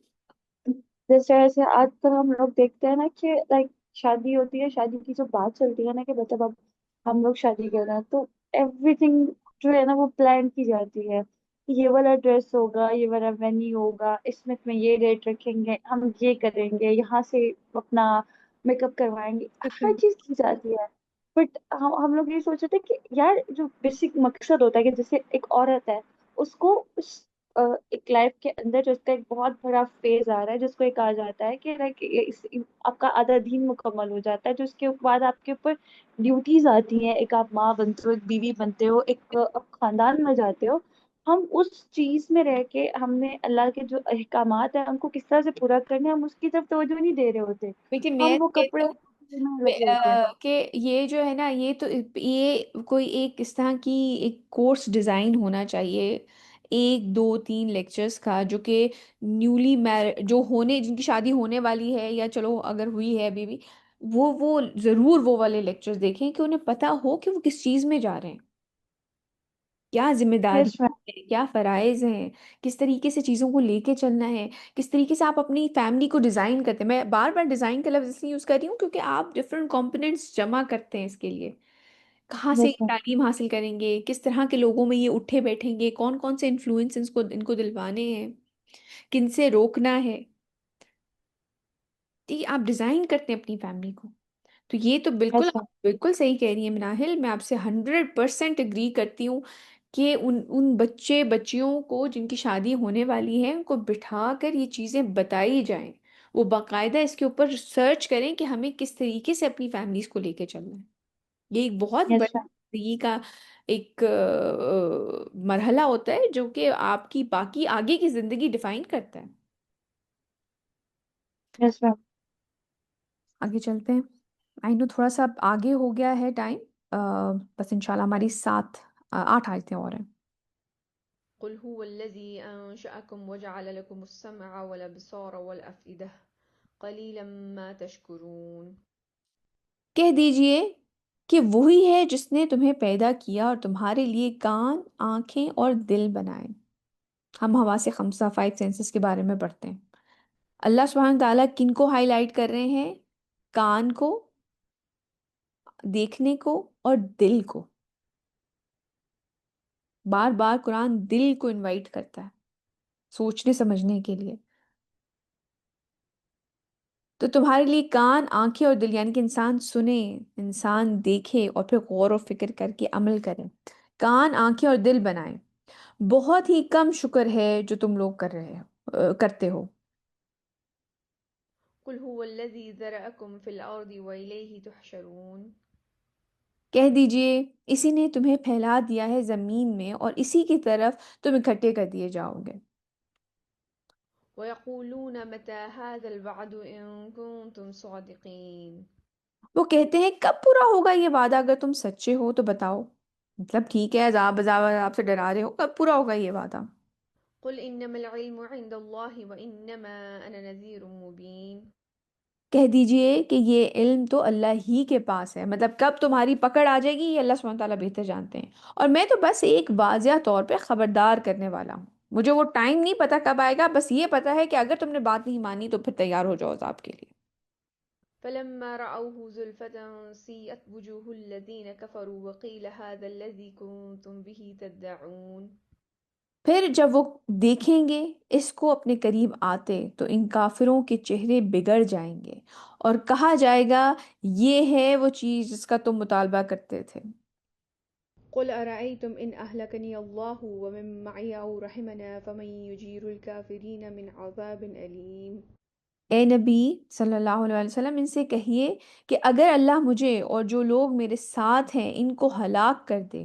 Speaker 5: جیسے ایسے آج کل ہم لوگ دیکھتے ہیں نا کہ لائک شادی ہوتی ہے، شادی کی جو بات چلتی ہے نا کہ مطلب اب ہم لوگ شادی کر رہے ہیں تو ایوری تھنگ جو ہے نا وہ پلان کی جاتی ہے. یہ والا ڈریس ہوگا، یہ والا وینیو ہوگا، اس میں یہ ریٹ رکھیں گے، ہم یہ کریں گے، یہاں سے اپنا میک اپ کروائیں گے، ہر چیز کی جاتی ہے. بٹ ہم لوگ یہ سوچ رہے تھے کہ یار جو بیسک مقصد ہوتا ہے کہ جیسے ایک عورت ہے، اس کو اس ایک لائف کے اندر جو اس کا ایک بہت بڑا فیز آ رہا ہے جس کو ایک کہا جاتا ہے کہ like آپ کا آدھا دین مکمل ہو جاتا ہے، جو اس کے بعد آپ کے اوپر ڈیوٹیز آتی ہیں. ایک آپ ماں بنتے ہو، ایک بیوی بنتے ہو، ایک آپ خاندان میں جاتے ہو. ہم اس چیز میں رہ کے ہم نے اللہ کے جو احکامات ہیں ان کو کس طرح سے پورا کرنے، ہم اس کی طرف توجہ نہیں دے رہے ہوتے.
Speaker 1: لیکن میں
Speaker 5: ہم وہ
Speaker 1: کہتی
Speaker 5: کپڑے
Speaker 1: ہوں
Speaker 5: میں لگے ہوتے ہیں.
Speaker 1: کہ یہ جو ہے نا، یہ تو یہ کوئی ایک اس طرح کی ایک کورس ڈیزائن ہونا چاہیے، 1 2 3 لیکچرز کا، جو کہ نیولی جو ہونے جن کی شادی ہونے والی ہے، یا چلو اگر ہوئی ہے ابھی بھی، وہ ضرور وہ والے لیکچرز دیکھیں کہ انہیں پتہ ہو کہ وہ کس چیز میں جا رہے ہیں، کیا ذمہ داری
Speaker 5: یس میم.
Speaker 1: ہے، کیا فرائض ہیں، کس طریقے سے چیزوں کو لے کے چلنا ہے، کس طریقے سے آپ اپنی فیملی کو ڈیزائن کرتے ہیں. میں بار بار ڈیزائن کا لفظ اس لیے یوز کر رہی ہوں کیونکہ آپ ڈفرینٹ کمپوننٹس جمع کرتے ہیں اس کے لیے. کہاں سے
Speaker 5: یس
Speaker 1: یہ
Speaker 5: میم.
Speaker 1: تعلیم حاصل کریں گے، کس طرح کے لوگوں میں یہ اٹھے بیٹھیں گے، کون کون سے انفلوئنس ان کو دلوانے ہیں، کن سے روکنا ہے. ٹھیک ہے، آپ ڈیزائن کرتے ہیں اپنی فیملی کو. تو یہ تو بالکل
Speaker 5: یس
Speaker 1: آپ
Speaker 5: میم.
Speaker 1: بالکل صحیح کہہ رہی ہیں مناہل، میں آپ سے 100% اگری کرتی ہوں کہ ان بچے بچیوں کو جن کی شادی ہونے والی ہے ان کو بٹھا کر یہ چیزیں بتائی جائیں، وہ باقاعدہ اس کے اوپر ریسرچ کریں کہ ہمیں کس طریقے سے اپنی فیملیز کو لے کے چلنا ہے. یہ ایک بہت
Speaker 5: یس
Speaker 1: بڑی
Speaker 5: میم.
Speaker 1: زندگی کا ایک مرحلہ ہوتا ہے جو کہ آپ کی باقی آگے کی زندگی ڈیفائن کرتا ہے.
Speaker 5: یس میم.
Speaker 1: آگے چلتے ہیں. آئی نو تھوڑا سا اب آگے ہو گیا ہے ٹائم، بس انشاءاللہ ہماری 8 آیتیں اور ہیں.
Speaker 2: قل هو الذي أنشأكم وجعل لكم السمع والأبصار والأفئدة قليلا ما تشكرون.
Speaker 1: کہہ دیجئے کہ وہی ہے جس نے تمہیں پیدا کیا اور تمہارے لیے کان، آنکھیں اور دل بنائے. ہم حواس خمسہ 5 سینسز کے بارے میں پڑھتے ہیں. اللہ سبحانہ تعالیٰ کن کو ہائی لائٹ کر رہے ہیں؟ کان کو، دیکھنے کو، اور دل کو. بار بار قرآن دل کو انوائٹ کرتا ہے سوچنے سمجھنے کے لیے. تو تمہارے لیے کان، آنکھیں اور دل، یعنی کہ انسان سنے، انسان دیکھے اور پھر غور و فکر کر کے عمل کرے. کان، آنکھیں اور دل بنائے. بہت ہی کم شکر ہے جو تم لوگ کرتے ہو.
Speaker 2: قل هو الذي ذرأكم في الأرض وإليه تحشرون.
Speaker 1: کہہ دیجئے اسی نے تمہیں پھیلا دیا ہے زمین میں اور اسی کی طرف تم اکٹھے کر دیے جاؤ گے.
Speaker 2: ويقولون متى هذا الوعد إن كنتم صادقين.
Speaker 1: وہ کہتے ہیں کب پورا ہوگا یہ وعدہ، اگر تم سچے ہو تو بتاؤ. مطلب ٹھیک ہے، عذاب آپ سے ڈرا رہے ہو، کب پورا ہوگا یہ وعدہ؟
Speaker 2: قل إنما العلم عند الله وإنما أنا نذير مبين.
Speaker 1: کہہ دیجئے کہ یہ علم تو اللہ ہی کے پاس ہے، مطلب کب تمہاری پکڑ آ جائے گی یہ اللہ سبحانہ تعالیٰ بہتر جانتے ہیں، اور میں تو بس ایک واضح طور پہ خبردار کرنے والا ہوں، مجھے وہ ٹائم نہیں پتا کب آئے گا، بس یہ پتا ہے کہ اگر تم نے بات نہیں مانی تو پھر تیار ہو جاؤ عذاب کے لیے۔
Speaker 2: فلما رأوه زلفة سيئت وجوه الذين كفروا وقيل هذا الذي كنتم به تدعون۔
Speaker 1: پھر جب وہ دیکھیں گے اس کو اپنے قریب آتے تو ان کافروں کے چہرے بگڑ جائیں گے اور کہا جائے گا یہ ہے وہ چیز جس کا تم مطالبہ کرتے تھے۔
Speaker 2: قل أرأيتم إن أهلكني الله ومن معي أو رحمنا فمن يجير الكافرين من عذاب أليم۔
Speaker 1: اے نبی صلی اللہ علیہ وسلم ان سے کہیے کہ اگر اللہ مجھے اور جو لوگ میرے ساتھ ہیں ان کو ہلاک کر دے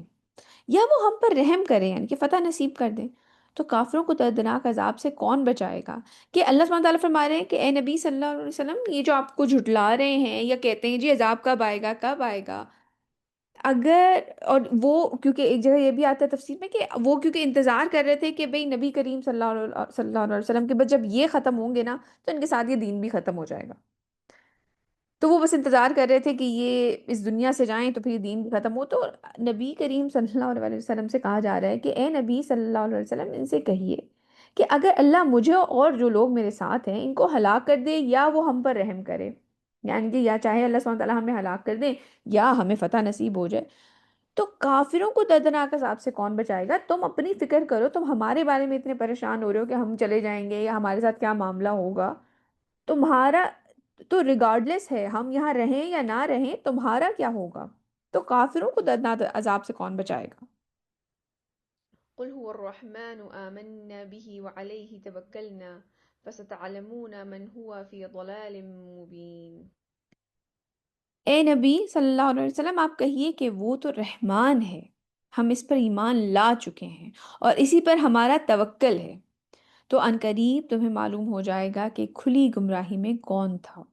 Speaker 1: یا وہ ہم پر رحم کرے یعنی کہ فتح نصیب کر دے تو کافروں کو دردناک عذاب سے کون بچائے گا؟ کہ اللہ سبحانہ تعالیٰ فرما رہے ہیں کہ اے نبی صلی اللہ علیہ وسلم یہ جو آپ کو جھٹلا رہے ہیں یا کہتے ہیں جی عذاب کب آئے گا کب آئے گا، اگر اور وہ کیونکہ ایک جگہ یہ بھی آتا ہے تفسیر میں کہ وہ کیونکہ انتظار کر رہے تھے کہ بھئی نبی کریم صلی اللہ علیہ وسلم کے بعد جب یہ ختم ہوں گے نا تو ان کے ساتھ یہ دین بھی ختم ہو جائے گا، تو وہ بس انتظار کر رہے تھے کہ یہ اس دنیا سے جائیں تو پھر یہ دین بھی ختم ہو، تو نبی کریم صلی اللہ علیہ وسلم سے کہا جا رہا ہے کہ اے نبی صلی اللہ علیہ وسلم ان سے کہیے کہ اگر اللہ مجھے اور جو لوگ میرے ساتھ ہیں ان کو ہلاک کر دے یا وہ ہم پر رحم کرے، یعنی کہ یا چاہے اللہ سبحانہ تعالیٰ ہمیں ہلاک کر دے یا ہمیں فتح نصیب ہو جائے، تو کافروں کو دردناک عذاب سے کون بچائے گا؟ تم اپنی فکر کرو، تم ہمارے بارے میں اتنے پریشان ہو رہے ہو کہ ہم چلے جائیں گے یا ہمارے ساتھ کیا معاملہ ہوگا، تمہارا تو ریگارڈلیس ہے ہم یہاں رہیں یا نہ رہیں تمہارا کیا ہوگا، تو کافروں کو دردناک عذاب سے کون بچائے گا؟
Speaker 2: قل هو الرحمن آمنا به وعليه توكلنا فستعلمون من هو في ضلال مبين۔
Speaker 1: اے نبی صلی اللہ علیہ وسلم آپ کہیے کہ وہ تو رحمان ہے، ہم اس پر ایمان لا چکے ہیں اور اسی پر ہمارا توکل ہے، تو عنقریب تمہیں معلوم ہو جائے گا کہ کھلی گمراہی میں کون تھا۔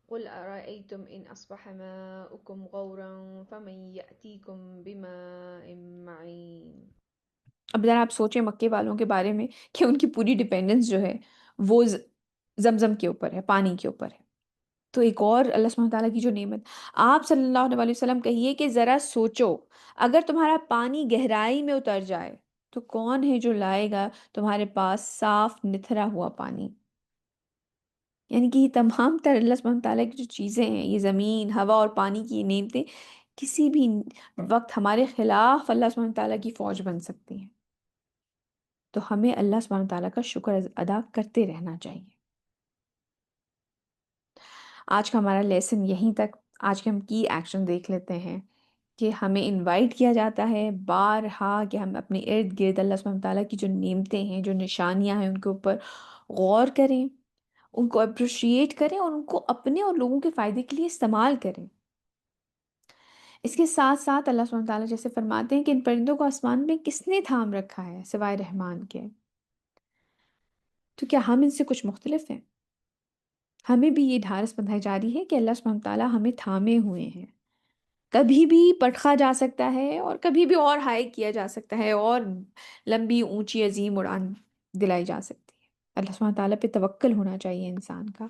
Speaker 2: قل أرأيتم إن أصبح ماؤكم غورا فمن يأتيكم بماء معين۔
Speaker 1: اب ذرا آپ سوچیں مکے والوں کے بارے میں کہ ان کی پوری ڈیپینڈنس جو ہے وہ زمزم کے اوپر ہے، پانی کے اوپر ہے، تو ایک اور اللہ سبحانہ تعالیٰ کی جو نعمت، آپ صلی اللہ علیہ وسلم کہیے کہ ذرا سوچو اگر تمہارا پانی گہرائی میں اتر جائے تو کون ہے جو لائے گا تمہارے پاس صاف نتھرا ہوا پانی؟ یعنی کہ یہ تمام تر اللہ سبحانہ تعالیٰ کی جو چیزیں ہیں، یہ زمین ہوا اور پانی کی نعمتیں کسی بھی وقت ہمارے خلاف اللہ سبحانہ تعالیٰ کی فوج بن سکتی ہیں، تو ہمیں اللہ سبحانہ تعالیٰ کا شکر ادا کرتے رہنا چاہیے۔ آج کا ہمارا لیسن یہیں تک، آج کے ہم کی ایکشن دیکھ لیتے ہیں کہ ہمیں انوائٹ کیا جاتا ہے بارہا کہ ہم اپنے ارد گرد اللہ سبحانہ تعالیٰ کی جو نعمتیں ہیں جو نشانیاں ہیں ان کے اوپر غور کریں، ان کو اپریشیٹ کریں اور ان کو اپنے اور لوگوں کے فائدے کے لیے استعمال کریں۔ اس کے ساتھ ساتھ اللہ سبحانہ تعالیٰ جیسے فرماتے ہیں کہ ان پرندوں کو آسمان میں کس نے تھام رکھا ہے سوائے رحمان کے، تو کیا ہم ان سے کچھ مختلف ہیں؟ ہمیں بھی یہ ڈھارس بندھائی جا رہی ہے کہ اللہ سبحانہ تعالیٰ ہمیں تھامے ہوئے ہیں، کبھی بھی پٹخا جا سکتا ہے اور کبھی بھی اور ہائی کیا جا سکتا ہے اور لمبی اونچی عظیم اڑان دلائی جا سکتی ہے۔ اللہ سبحانہ تعالیٰ پہ توکل ہونا چاہیے انسان کا،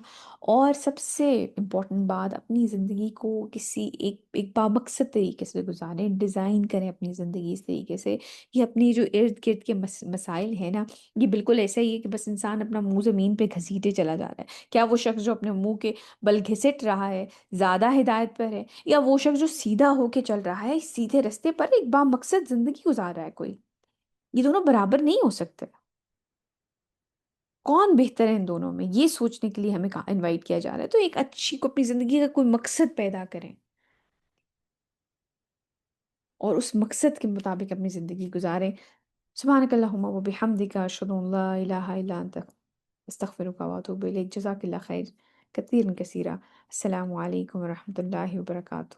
Speaker 1: اور سب سے امپورٹنٹ بات اپنی زندگی کو کسی ایک بامقصد طریقے سے گزاریں، ڈیزائن کریں اپنی زندگی اس طریقے سے کہ اپنی جو ارد گرد کے مسائل ہیں نا، یہ بالکل ایسا ہی ہے کہ بس انسان اپنا منہ زمین پہ گھسیٹے چلا جا رہا ہے، کیا وہ شخص جو اپنے منہ کے بل گھسٹ رہا ہے زیادہ ہدایت پر ہے، یا وہ شخص جو سیدھا ہو کے چل رہا ہے سیدھے رستے پر ایک بامقصد زندگی گزار رہا ہے کوئی؟ یہ دونوں برابر نہیں ہو سکتے، کون بہتر ہے ان دونوں میں؟ یہ سوچنے کے لیے ہمیں انوائٹ کیا جا رہا ہے، تو ایک اچھی کو اپنی زندگی کا کوئی مقصد پیدا کریں اور اس مقصد کے مطابق اپنی زندگی گزاریں۔ سبحانک اللہم و بحمدک اشہد ان لا الہ الا انت استغفرک و اتوب الیک۔ جزاک اللہ خیر کثیر کثیرہ۔ السلام علیکم ورحمۃ اللہ وبرکاتہ۔